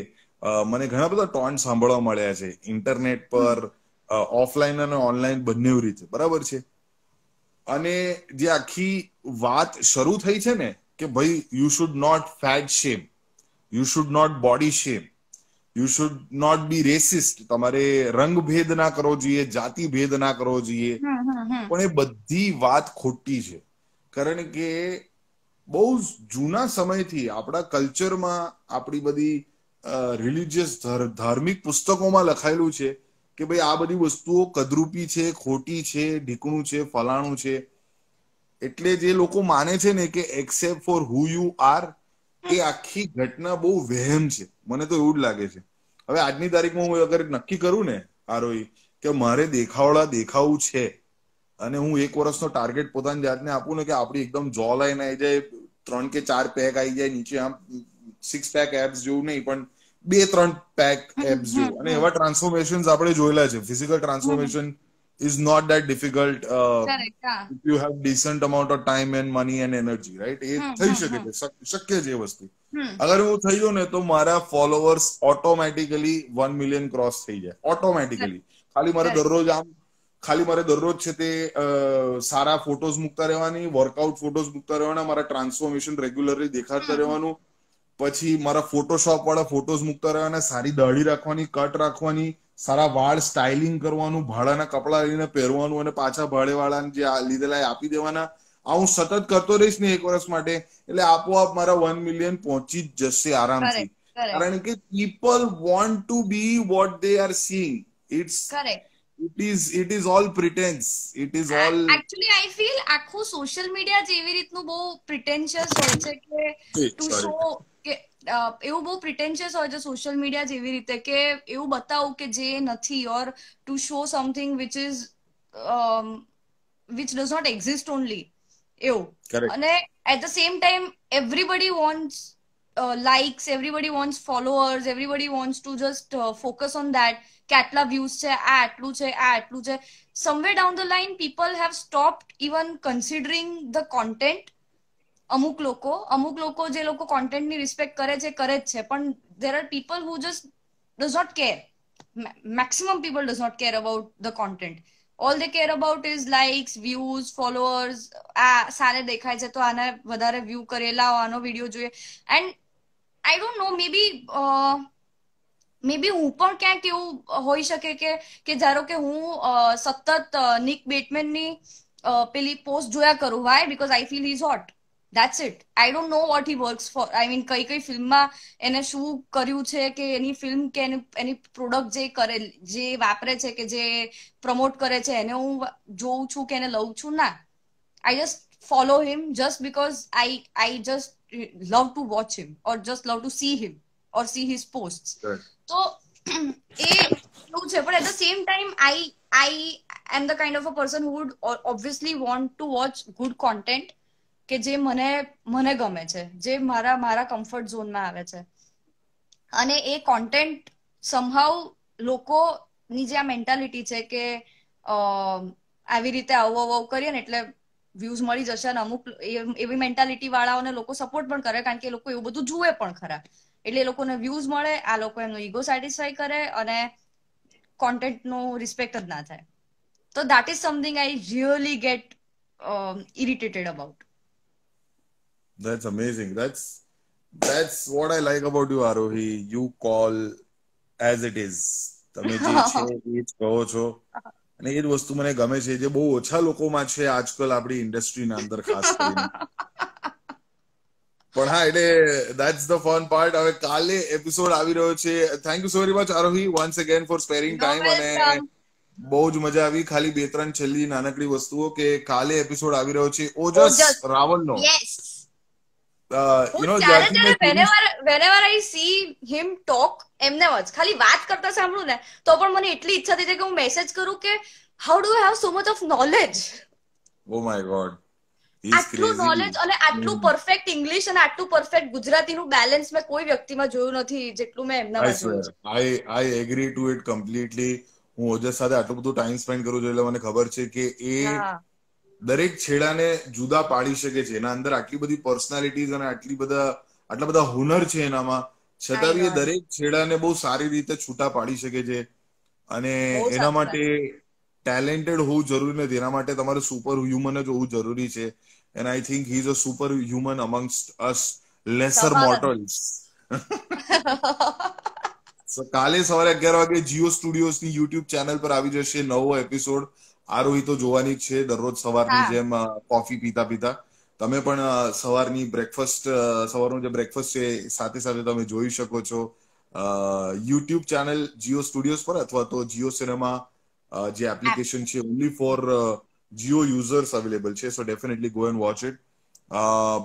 મને ઘણા બધા ટોન સાંભળવા મળ્યા છે ઇન્ટરનેટ પર, ઓફલાઈન અને ઓનલાઈન બંને રીતે, બરાબર છે. અને જે આખી વાત શરૂ થઈ છે ને કે ભાઈ you should not fat shame, you should not body shame, you should not be racist, તમારે રંગભેદ ના કરવો જોઈએ, જાતિ ભેદ ના કરવો જોઈએ. પણ એ બધી વાત ખોટી છે. કારણ કે બહુ જૂના સમયથી આપણા કલ્ચરમાં, આપણી બધી રિલિજિયસ ધાર્મિક પુસ્તકોમાં લખાયેલું છે કે ભાઈ આ બધી વસ્તુઓ કદરૂપી છે, ખોટી છે, ઢીકણું છે, ફલાણું છે. એટલે જે લોકો માને છે ને કે accept for who you are, એ આખી ઘટના બહુ વહેમ છે. મને તો એવું જ લાગે છે. હવે આજની તારીખમાં હું અગર નક્કી કરું ને આરોહી કે મારે દેખાવું છે, અને હું 1 વર્ષનો ટાર્ગેટ પોતાની જાતને આપું ને કે આપણી એકદમ જો લાઈન આવી જાય, 3 કે 4 પેક આવી જાય નીચે, આમ 6 પેક એબ્સ જેવું નહીં પણ 2-3 પેક એબ્સ જેવું, અને એવા ટ્રાન્સફોર્મેશન આપણે જોયેલા છે. Physical transformation is not that difficult correct. હા. if you have decent amount of time and money and energy, right? એ થઈ શકે છે, શક્ય છે એ વસ્તુ. અગર હું થઈ ગયો ને તો મારા ફોલોવર્સ ઓટોમેટિકલી 1 મિલિયન ક્રોસ થઈ જાય, ઓટોમેટિકલી. ખાલી મારે દરરોજ છે તે સારા ફોટોઝ મૂકતા રહેવાની, વર્કઆઉટ ફોટોઝ મૂકતા રહેવાના, મારા ટ્રાન્સફોર્મેશન રેગ્યુલરલી દેખાડતા રહેવાનું, પછી મારા ફોટોશોપ વાળા ફોટોઝ મૂકતા રહેવાના, સારી દાઢી રાખવાની, કટ રાખવાની, સારા વાળ સ્ટાઇલિંગ કરવાનું, ભાડાના કપડા લઈને પહેરવાનું, અને પાછા ભાડેવાળાને જે લીધેલા આપી દેવાના. આ હું સતત કરતો રહીશ ને 1 વર્ષ માટે, એટલે આપોઆપ મારા 1 મિલિયન પહોંચી જ જશે આરામથી. કારણ કે people want to be what they are seeing. It is all pretense. It is all actually I feel આખું સોશિયલ મીડિયા જ એવી રીતનું બહુ પ્રિટેન્શિયસ હોય છે કે ટુ શો, કે એવું બહુ પ્રિટેન્શિયસ હોય છે સોશિયલ મીડિયા જેવી રીતે કે એવું બતાવું કે જે નથી, or to show something which is which does not exist only, એવું. અને at the same time everybody wants likes, everybody wants followers, everybody wants to just focus on that કે આટલા વ્યૂઝ છે, આ આટલું છે, આ આટલું છે. somewhere down the line people have stopped even considering the content. અમુક લોકો જે લોકો કોન્ટેન્ટ ની રિસ્પેક્ટ કરે છે પણ there are people who just does not care. Maximum people does not care about the content. all they care about is likes, views, followers. આ સારે દેખાય છે તો આને વધારે વ્યૂ કરેલા આનો વિડીયો જોઈએ. And I don't no, maybe હું પણ ક્યાંક એવું હોઈ શકે કે ધારો કે હું સતત નિક બેટમેનની પેલી પોસ્ટ જોયા કરું. Why? Because I feel he is hot. That's it. I don't know what he works for. I mean, કઈ ફિલ્મમાં એને શું કર્યું છે, કે એની ફિલ્મ કે એની પ્રોડક્ટ જે વાપરે છે, કે જે પ્રમોટ કરે છે, એને હું જોઉં છું કે એને લઉં છું? ના. I just follow him just because I just love to watch him, or just love to see him, or see his posts. So એ એવું છે. પણ at the same time I am the kind of a person who would obviously want to watch good content કે જે મને ગમે છે, જે મારા કમ્ફર્ટ ઝોનમાં આવે છે. અને એ કોન્ટેન્ટ સમહાઉ લોકોની જે આ મેન્ટાલિટી છે કે આવી રીતે આવું કરીએ ને એટલે વ્યૂઝ મળી જશે, અને અમુક એવી મેન્ટાલિટી વાળાઓને લોકો સપોર્ટ પણ કરે, કારણ કે એ લોકો એવું બધું જુએ પણ ખરા. એટલે એ લોકોને વ્યૂઝ મળે, આ લોકો એમનો ઈગો સેટિસ્ફાય કરે, અને કોન્ટેન્ટનો રિસ્પેક્ટ જ ના થાય. તો that is something I really get irritated about. That's amazing. That's what I like about you, Arohi. You call as it is. તમે જે છે એ જ કહો છો. અને એ જ વસ્તુ મને ગમે છે જે બહુ ઓછા લોકોમાં છે આજકાલ આપણી ઇન્ડસ્ટ્રીના અંદર ખાસ કરીને. પણ હા, એટલે ધેટ્સ ધ ફન પાર્ટ. હવે કાલે એપિસોડ આવી રહ્યો છે. Thank you so very much Aarohi once again for sparing no time. અને વેલકમ. બહુ જ મજા આવી. ખાલી 2-3 છેલ્લી નાનકડી વસ્તુઓ કે કાલે એપિસોડ આવી રહ્યો છે ઓજસ ઓજસ. રાવલનો. યસ. હું ત્યારે જ્યારથી મેં series whenever I see him talk, એમને જ ખાલી વાત કરતા સાંભળું ને તો પણ મને એટલી ઈચ્છા થઈ છે કે હું મેસેજ કરું કે how do you have so much of knowledge? O my God, he is આટલું ક્રેઝી. નોલેજ અને આટલું પરફેક્ટ ઇંગ્લિશ અને આટલું પરફેક્ટ ગુજરાતીનું બેલેન્સ મેં કોઈ વ્યક્તિમાં જોયું નથી જેટલું મેં આઈ એમનામાં જોયું સ્વેર, છે. I agree two it completely. હું ઓજસ સાથે આટલું બધું ટાઈમ સ્પેન્ડ કરું છું એટલે મને ખબર છે કે એ હા, દરેક છેડાને જુદા પાડી શકે છે. એના અંદર આટલી બધી પર્સનાલિટીઝ અને આટલા બધા હુનર છે એનામાં, આઈ છતાં બી નો. એ દરેક છેડાને બહુ સારી રીતે છૂટા પાડી શકે છે. અને બહુ એના સાચી માટે વાત. ટેલેન્ટેડ હોવું જરૂરી નથી, એના માટે તમારે સુપર હ્યુમન જ હોવું જરૂરી છે. And I think he is a super human amongst us lesser તમારા મોર્ટલ્સ. કાલે સવારે 11 વાગે જીઓ સ્ટુડિયોઝની યુટ્યુબ ચેનલ પર આવી જશે નવો એપિસોડ. આરોહી તો જોવાની જ છે દરરોજ સવારની હા, જેમ કોફી પીતા પીતા. તમે પણ સવારનું જે બ્રેકફાસ્ટ છે સાથે સાથે તમે જોઈ શકો છો યુટ્યુબ ચેનલ જીઓ સ્ટુડિયોઝ પર, અથવા તો જીઓ સિનેમા જે એપ. એપ્લિકેશન છે only for Jio users available છે. So definitely go and watch it.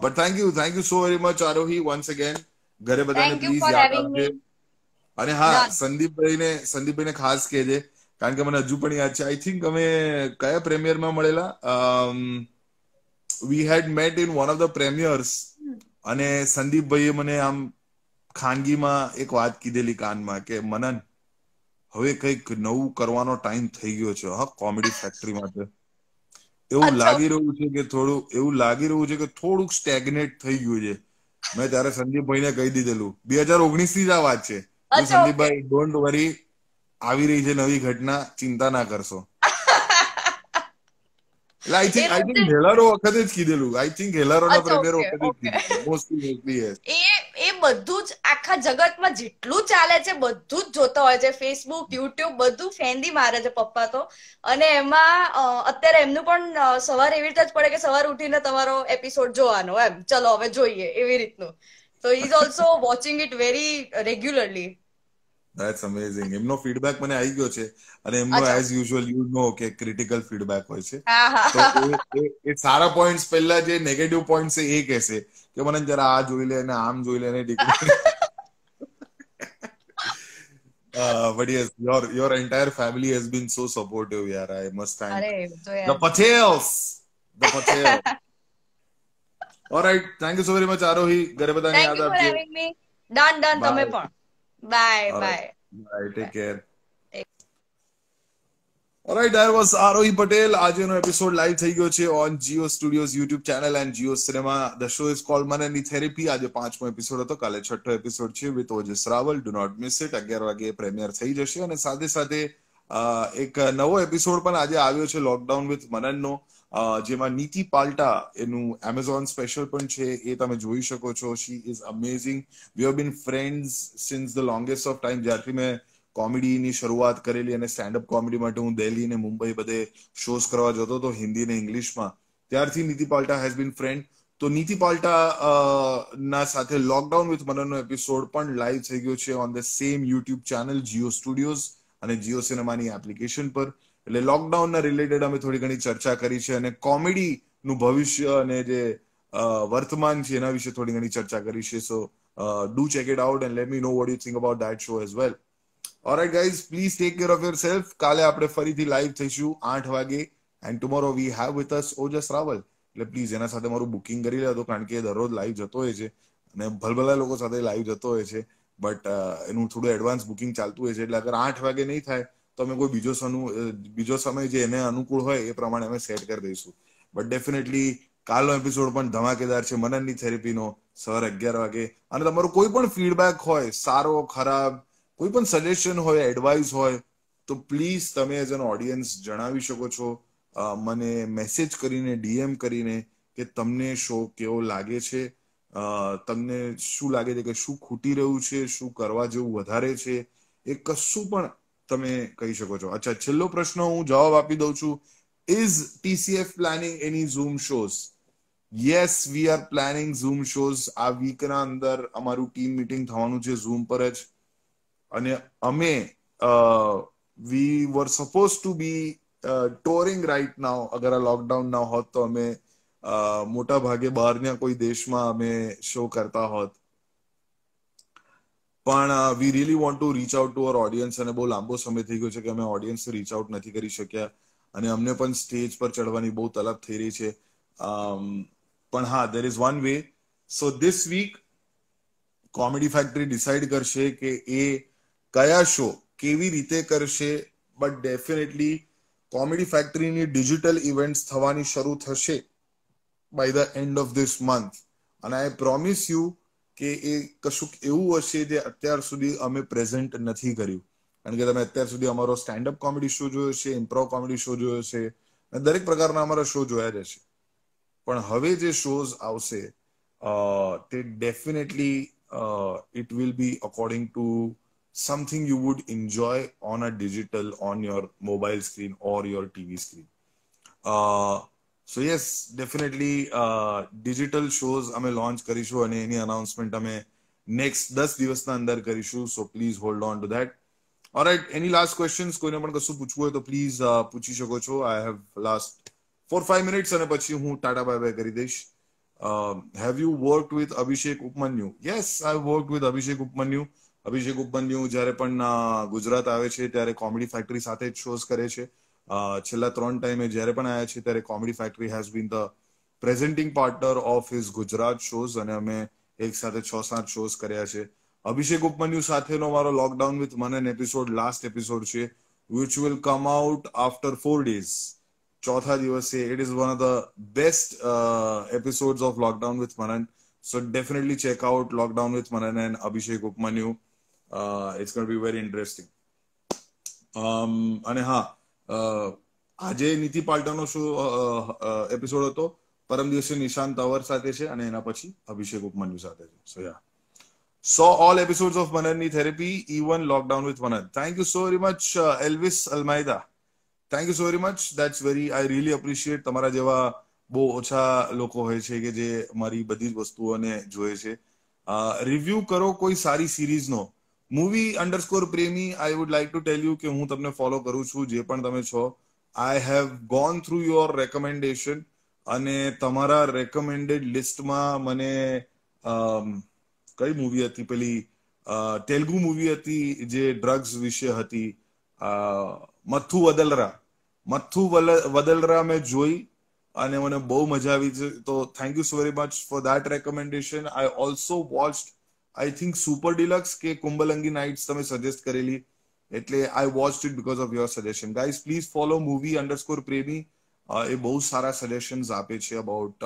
But thank you so very much Aarohi once again. ઘરે બધાને થેન્ક યુ પ્લીઝ ફોર યાદ હેવિંગ આપજે. મી. અને હા, ડન. સંદીપભાઈને ખાસ કહેજે, કારણ કે મને હજુ પણ યાદ છે. આઈ થિંક અમે કયા પ્રીમિયરમાં મળેલા, we had met in one of the premieres. અને સંદીપભાઈએ મને આમ ખાનગીમાં એક વાત કીધેલી કાનમાં કે મનન, હવે કંઈક નવું કરવાનો ટાઈમ થઈ ગયો છે હા કોમેડી ફેક્ટરી માટે. એવું અચ્છા, લાગી રહ્યું છે કે થોડુંક સ્ટેગ્નેટ થઈ ગયું છે. મેં ત્યારે સંદીપભાઈને કહી દીધેલું, 2019 ની જ આ વાત છે. અચ્છા, ઓકે. સંદીપભાઈ ડોન્ટ વરી, આવી રહી છે નવી ઘટના, ચિંતા ના કરશો. એટલે એ આઈ થિંક રોજે. હેલારો વખતે જ કીધેલું. આઈ થિંક હેલારોના અચ્છા, પ્રીમિયર ઓકે, વખતે જ ઓકે. કીધેલું. Mostly yes. એ એ બધું જ આખા જગતમાં જેટલું ચાલે છે બધું જ જોતા હોય છે. ફેસબુક, યુટ્યુબ બધું ફેંદી મારે છે પપ્પા તો. અને એમાં અત્યારે એમનું પણ સવારે એવી રીતે જ પડે કે સવારે ઉઠીને તમારો એપિસોડ જોવાનો, એમ ચલો હવે જોઈએ એવી રીતનું. તો he is also watching it very regularly. That's amazing. એમનો ફીડબેક મને આવી ગયો છે. અને એમનો અચ્છા. એઝ યુઝ્યુઅલ યુ નો કે ક્રિટિકલ ફીડબેક હોય છે. હા, તો હા. એ સારા પોઈન્ટ્સ પહેલા જે નેગેટિવ પોઈન્ટ્સ છે એ કહેશે કે મને જરા આ જોઈ લે ને આમ જોઈ લે ને ટીકડી. But yes, your entire family has been so supportive, yaar. I must thank અરે તો the યાર. Patels. The Patels. All right. Thank you so very much, Arohi. ઘરે બધાને થેન્ક યાદ યુ ફોર આપજે. Having me. ડન ડન, તમે Bye. પણ. Bye All right. Bye. Bye. Take care. Alright, that was Arohi Patel. આજનો episode live થઈ ગયો છે on Jio studios YouTube channel and Jio cinema. The show is called મનનની therapy. આજે 5મો એપિસોડ હતો, કાલે 6ઠ્ઠો એપિસોડ છે with Ojas Raval. Do not miss it. 11 વાગે પ્રીમિયર થઈ જશે. અને સાથે સાથે એક નવો એપિસોડ પણ આજે આવ્યો છે લોકડાઉન વિથ મનનનો, જેમાં નીતિ પાલ્ટા એનું એમેઝોન સ્પેશિયલ પણ છે, એ તમે જોઈ શકો છો. She is amazing. We have been friends since the longest of time. જ્યારથી મેં કોમેડીની શરૂઆત કરેલી અને સ્ટેન્ડઅપ કોમેડી માટે હું દિલ્હી ને મુંબઈ બધે શોઝ કરવા જતો હતો હિન્દી ને ઇંગ્લિશમાં, ત્યારથી નીતિ પાલ્ટા હેઝ બીન ફ્રેન્ડ. તો નીતિ પાલ્ટા ના સાથે લોકડાઉન વિથ મનનનો એપિસોડ પણ લાઈવ થઈ ગયો છે on the same YouTube channel Jio Studios અને જીઓ સિનેમાની એપ્લિકેશન પર. એટલે લોકડાઉનના રિલેટેડ અમે થોડી ઘણી ચર્ચા કરી છે અને કોમેડીનું ભવિષ્ય અને જે વર્તમાન છે એના વિશે થોડી ઘણી ચર્ચા કરી છે. સો do check it out and let me know what you think about that show as well. Alright guys, please take care of yourself. કાલે આપણે ફરીથી લાઈવ થઈશું 8 વાગે. And tomorrow we have with us Ojas Raval. એટલે પ્લીઝ એના સાથે મારું booking કરી લેજો, કારણ કે દરરોજ લાઈવ જતો હોય છે અને ભલભલા લોકો સાથે લાઈવ જતો હોય છે. બટ એનું થોડું એડવાન્સ બુકિંગ ચાલતું હોય છે. એટલે અગર 8 વાગે નહીં થાય તો અમે કોઈ બીજો સમય જે એને અનુકૂળ હોય એ પ્રમાણે અમે સેટ કરી દઈશું. બટ ડેફિનેટલી કાલનો એપિસોડ પણ ધમાકેદાર છે મનનની થેરેપીનો, સવારે 11 વાગે. અને તમારું કોઈ પણ ફીડબેક હોય, સારો ખરાબ, કોઈ પણ સજેશન હોય, એડવાઇસ હોય, તો પ્લીઝ તમે એઝ એન ઓડિયન્સ જણાવી શકો છો મને મેસેજ કરીને, ડીએમ કરીને, કે તમને શો કેવો લાગે છે, તમને શું લાગે છે કે શું ખૂટી રહ્યું છે, શું કરવા જેવું વધારે છે, એ કશું પણ તમે કહી શકો છો. અચ્છા, છેલ્લો પ્રશ્ન હું જવાબ આપી દઉં છું. Is TCF planning any zoom shows? Yes, we are planning zoom shows. આ વીકના અંદર અમારું ટીમ મીટિંગ થવાનું છે ઝૂમ પર જ. અને અમે we were supposed to be touring right now. અગર આ લોકડાઉન ના હોત તો અમે મોટા ભાગે બહારના કોઈ દેશમાં અમે શો કરતા હોત. પણ we really want to reach out to our audience, અને બહુ લાંબો સમય થઈ ગયો છે કે અમે ઓડિયન્સ રીચ આઉટ નથી કરી શક્યા, અને અમને પણ સ્ટેજ પર ચડવાની બહુ તલબ થઈ રહી છે. પણ હા, there is one way. So this week comedy factory decide કરશે કે એ કયા શો કેવી રીતે કરશે, બટ ડેફિનેટલી કોમેડી ફેક્ટરીની ડિજિટલ ઇવેન્ટ્સ થવાની શરૂ થશે by the end of this month. અને આઈ પ્રોમિસ યુ કે એ કશુંક એવું હશે જે અત્યાર સુધી અમે પ્રેઝન્ટ નથી કર્યું. કારણ કે તમે અત્યાર સુધી અમારો સ્ટેન્ડઅપ કોમેડી શો જોયો છે, ઇમ્પ્રોવ કોમેડી શો જોયો છે, દરેક પ્રકારના અમારા શો જોયા જ હશે. પણ હવે જે શોઝ આવશે તે definitely it will be according to something you would enjoy on a digital, on your mobile screen or your TV screen. So yes, definitely digital shows અમે લોન્ચ કરીશું અને એની અનાઉન્સમેન્ટ અમે નેક્સ્ટ 10 દિવસના અંદર કરીશું. So please hold on two that. All right, any last questions? કોઈને પણ કશું પૂછવું હોય તો પ્લીઝ પૂછી શકો છો. આઈ હેવ લાસ્ટ 4-5 મિનિટ્સ અને પછી હું ટાટા બાય બાય કરી દઈશ. Have you worked with Abhishek Upmanyu? Yes, I worked with Abhishek Upmanyu. Abhishek Upmanyu જ્યારે પણ ગુજરાત આવે છે ત્યારે કોમેડી ફેક્ટરી સાથે જ શોઝ કરે છે. છેલ્લા 3 ટાઈમે જ્યારે પણ આવ્યા છે ત્યારે comedy factory has been the presenting partner of his Gujarat shows, અને અમે એક સાથે 6-7 શોઝ કર્યા છે. અભિષેક ઉપમન્યુ સાથેનો મારો lockdown with Manan episode last episode છે, which will come out after 4 days. ચોથા દિવસે. It is one of the best episodes of Lockdown with Manan. So definitely check out Lockdown with Manan and Abhishek Upmanyu. It's going to be very interesting. અને હા, આજે નીતિ પાલ્ટાનો show episode હતો, પરમ દિવસે નિશાંત તવર સાથે છે અને એના પછી અભિષેક ઉપમન્યુ સાથે છે. સો યા, saw all episodes of Mananni Therapy, even Lockdown with Manan. Thank you so very much, Elvis Almeida. Thank you so very much. That's very, I really appreciate. તમારા જેવા બહુ ઓછા લોકો હોય છે કે જે મારી બધી જ વસ્તુઓને જોએ છે. રિવ્યુ કરો કોઈ સારી સિરીઝનો. મૂવી અંડરસ્કોર પ્રેમી, I would like to tell you કે હું તમને ફોલો કરું છું, જે પણ તમે છો. I have gone through your recommendation, અને તમારા રેકમેન્ડેડ લિસ્ટમાં મને કઈ મૂવી હતી પેલી તેલુગુ મૂવી હતી જે ડ્રગ્સ વિશે હતી, મથ્થુ વદલરા મેં જોઈ અને મને બહુ મજા આવી છે. તો thank you so very much for that recommendation. I also watched I think super deluxe કે કુંબલંગી નાઇટ્સ તમે સજેસ્ટ કરેલી, એટલે I watched it because of your suggestion. Guys, please follow movie underscore પ્રેમી. એ બહુ સારા સજેશન્સ આપે છે about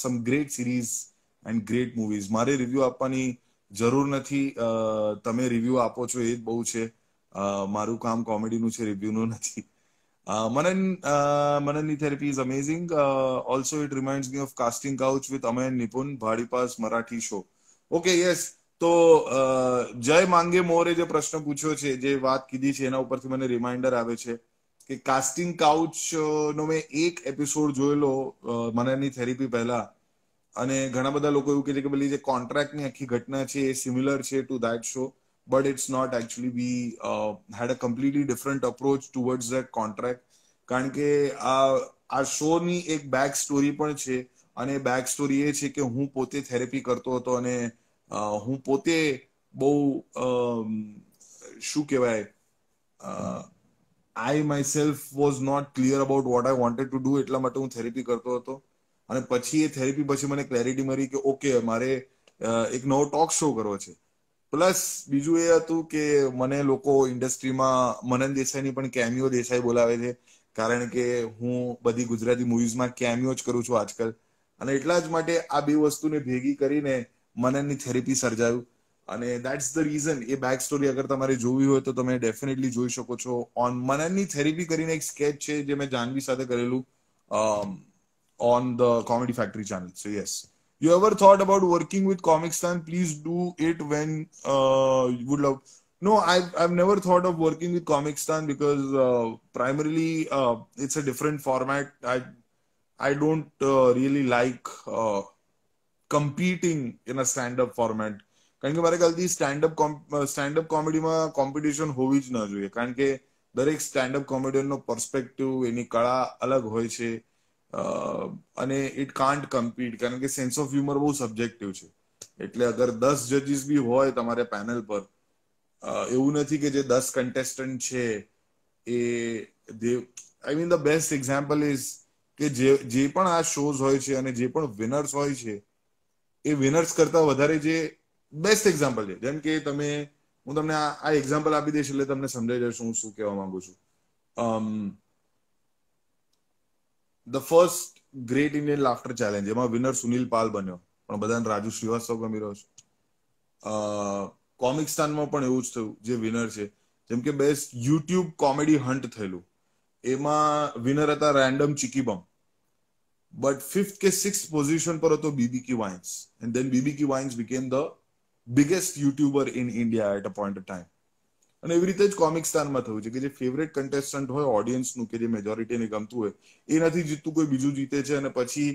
some great series and great movies. મારે રિવ્યુ આપવાની જરૂર નથી, તમે રિવ્યુ આપો છો એ જ બહુ છે. મારું કામ કોમેડીનું છે, રિવ્યુનું નથી. Mananni Therapy is amazing. Also, it reminds me of Casting Couch with Amayan Nipun, Bhadipa's Marathi show. Okay, yes. તો જય માંગે મોરે જે પ્રશ્ન પૂછ્યો છે, જે વાત કીધી છે, એના ઉપરથી મને રિમાઇન્ડર આવે છે કે કાસ્ટિંગ કાઉચ નો મેં એક એપિસોડ જોયેલો મનનની થેરેપી પહેલા, અને ઘણા બધા લોકો એવું કહે છે કે પેલી જે કોન્ટ્રાક્ટની આખી ઘટના છે એ સિમિલર છે two that show, but it's not actually. We had a completely different approach towards that contract, કારણ કે આ શોની એક બેક સ્ટોરી પણ છે, અને બેક સ્ટોરી એ છે કે હું પોતે થેરેપી કરતો હતો, અને હું પોતે બહુ શું કહેવાય, I myself was not clear about what I wanted to do, એટલા માટે હું થેરેપી કરતો હતો. અને પછી એ થેરેપી પછી મને ક્લેરિટી મળી કે ઓકે, મારે એક નવો ટોક શો કરવો છે. પ્લસ બીજું એ હતું કે મને લોકો ઇન્ડસ્ટ્રીમાં મનન દેસાઈની પણ કેમિયો દેસાઈ બોલાવે છે, કારણ કે હું બધી ગુજરાતી મૂવીઝમાં કેમિયો જ કરું છું આજકાલ, અને એટલા જ માટે આ બે વસ્તુને ભેગી કરીને મનનની થેરેપી સર્જાયું. અને that's the reason. A back story અગર તમારે જોવી હોય તો તમે ડેફિનેટલી જોઈ શકો છો. ઓન મનનની થેરેપી કરીને એક સ્કેચ છે જે મેં જાનવી સાથે કરેલું on the comedy factory channel. So yes, you ever thought about working with Comic Stan? Please do it when you would love. No, I've never thought of working with Comicstan because primarily it's a different format. I don't really like competing in a stand-up format. કારણ કે મારા ખ્યાલથી standup કોમેડીમાં competition હોવી જ ન જોઈએ, કારણ કે દરેક સ્ટેન્ડઅપ કોમેડિયનનો પર્સપેક્ટિવ, એની કળા અલગ હોય છે, અને ઇટ કાન્ટ કમ્પીટ, કારણ કે સેન્સ ઓફ હ્યુમર બહુ સબ્જેક્ટિવ છે. એટલે અગર 10 જજીસ બી હોય તમારે પેનલ પર, એવું નથી કે જે 10 કન્ટેસ્ટન્ટ છે એ I mean the best example is કે જે પણ આ શોઝ હોય છે અને જે પણ વિનર્સ હોય છે એ વિનર્સ કરતા વધારે જે બેસ્ટ એક્ઝામ્પલ છે, જેમ કે હું તમને આ એક્ઝામ્પલ આપી દઈશ એટલે તમને સમજાઈ જશે હું શું કહેવા માંગુ છું. The first great Indian laughter challenge, એમાં વિનર સુનિલ પાલ બન્યો, પણ બધાને રાજુ શ્રીવાસ્તવ ગમી રહ્યો છે. કોમિકસ્તાનમાં પણ એવું જ થયું, જે વિનર છે, જેમ કે બેસ્ટ યુટ્યુબ કોમેડી હન્ટ થયેલું, એમાં વિનર હતા random chikki Bam, but 5th કે 6th પોઝિશન પર હતો BB Ki vines, and then BB Ki vines became the biggest YouTuber in India at a point of time. અને એવી રીતે જ કોમિકસ્તાનમાં થયું છે કે જે ફેવરેટ કન્ટેસ્ટન્ટ હોય ઓડિયન્સનું, કે જે મેજોરિટીને ગમતું હોય, એ નથી જીતતું, કોઈ બીજું જીતે છે, અને પછી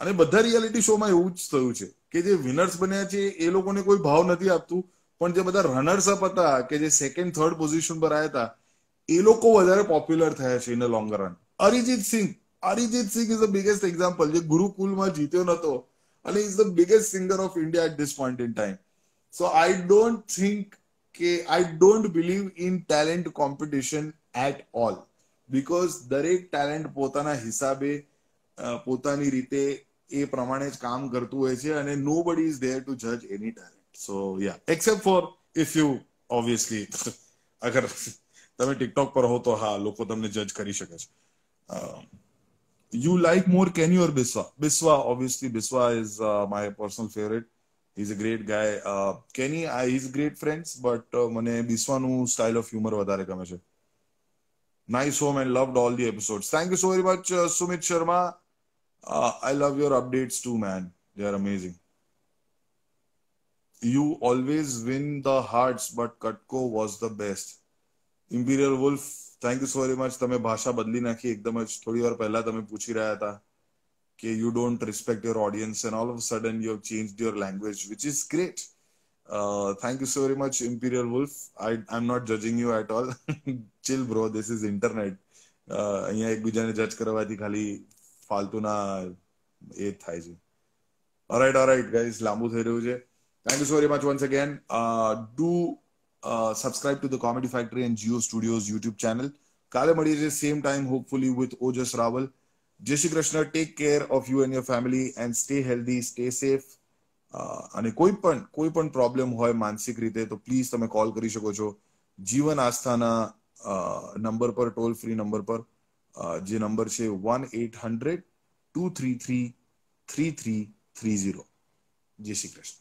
અને બધા રિયાલિટી શોમાં એવું જ થયું છે કે જે વિનર્સ બન્યા છે એ લોકોને કોઈ ભાવ નથી આપતું, પણ જે બધા રનર્સ અપ હતા, કે જે સેકન્ડ થર્ડ પોઝિશન પર આવ્યા હતા, એ લોકો વધારે પોપ્યુલર થયા છે in a long run. Arijit Singh is the biggest example, જે ગુરુકુલમાં જીત્યો નતો અને is the biggest singer of India at this point in time. So I don't believe in talent competition at all, because દરેક ટેલેન્ટ પોતાના હિસાબે, પોતાની રીતે એ પ્રમાણે જ કામ કરતું હોય છે, અને નો બડી ઇઝ ધેર ટુ જજ any talent. So ya, except for if you obviously અગર તમે ટિકટોક પર હો તો હા, લોકો તમને જજ કરી શકે છે. You like more Kenny or Biswa? Biswa, obviously. Biswa is my personal favorite. He's a great guy. Kenny, he's great friends, but મને બિસ્વાનું style of humor વધારે ગમે છે. Nice home and loved all the episodes. Thank you so very much, Sumit Sharma. I love your updates too, man. They are amazing. You always win the hearts, but Katko was the best. Imperial Wolf, thank you so very much. તમે ભાષા બદલી નાખી એકદમ જ. થોડી વાર પહેલા તમે પૂછી રહ્યા હતા કે you don't respect your audience, and all of sudden you have changed your language, which is great. Thank you so very much, Imperial Wolf. I am not judging you at all. Chill bro, this is internet. અહીંયા એકબીજાને જજ કરવાથી ખાલી ફાલતુના એ જ થાય છે. Alright guys, લાંબુ થઈ રહ્યું છે. Thank you so very much once again. Do subscribe to the Comedy Factory and Geo Studios YouTube channel. કાલે મળીએ છીએ same time, hopefully with Ojas Rawal. જય Shri Krishna. Take care of you and your family and stay healthy, stay safe. અને કોઈ પણ problem હોય માનસિક રીતે તો પ્લીઝ તમે કોલ કરી શકો છો જીવન આસ્થાના નંબર પર, ટોલ ફ્રી નંબર પર, જે નંબર છે 1-800-233-3330. જય શ્રી કૃષ્ણ.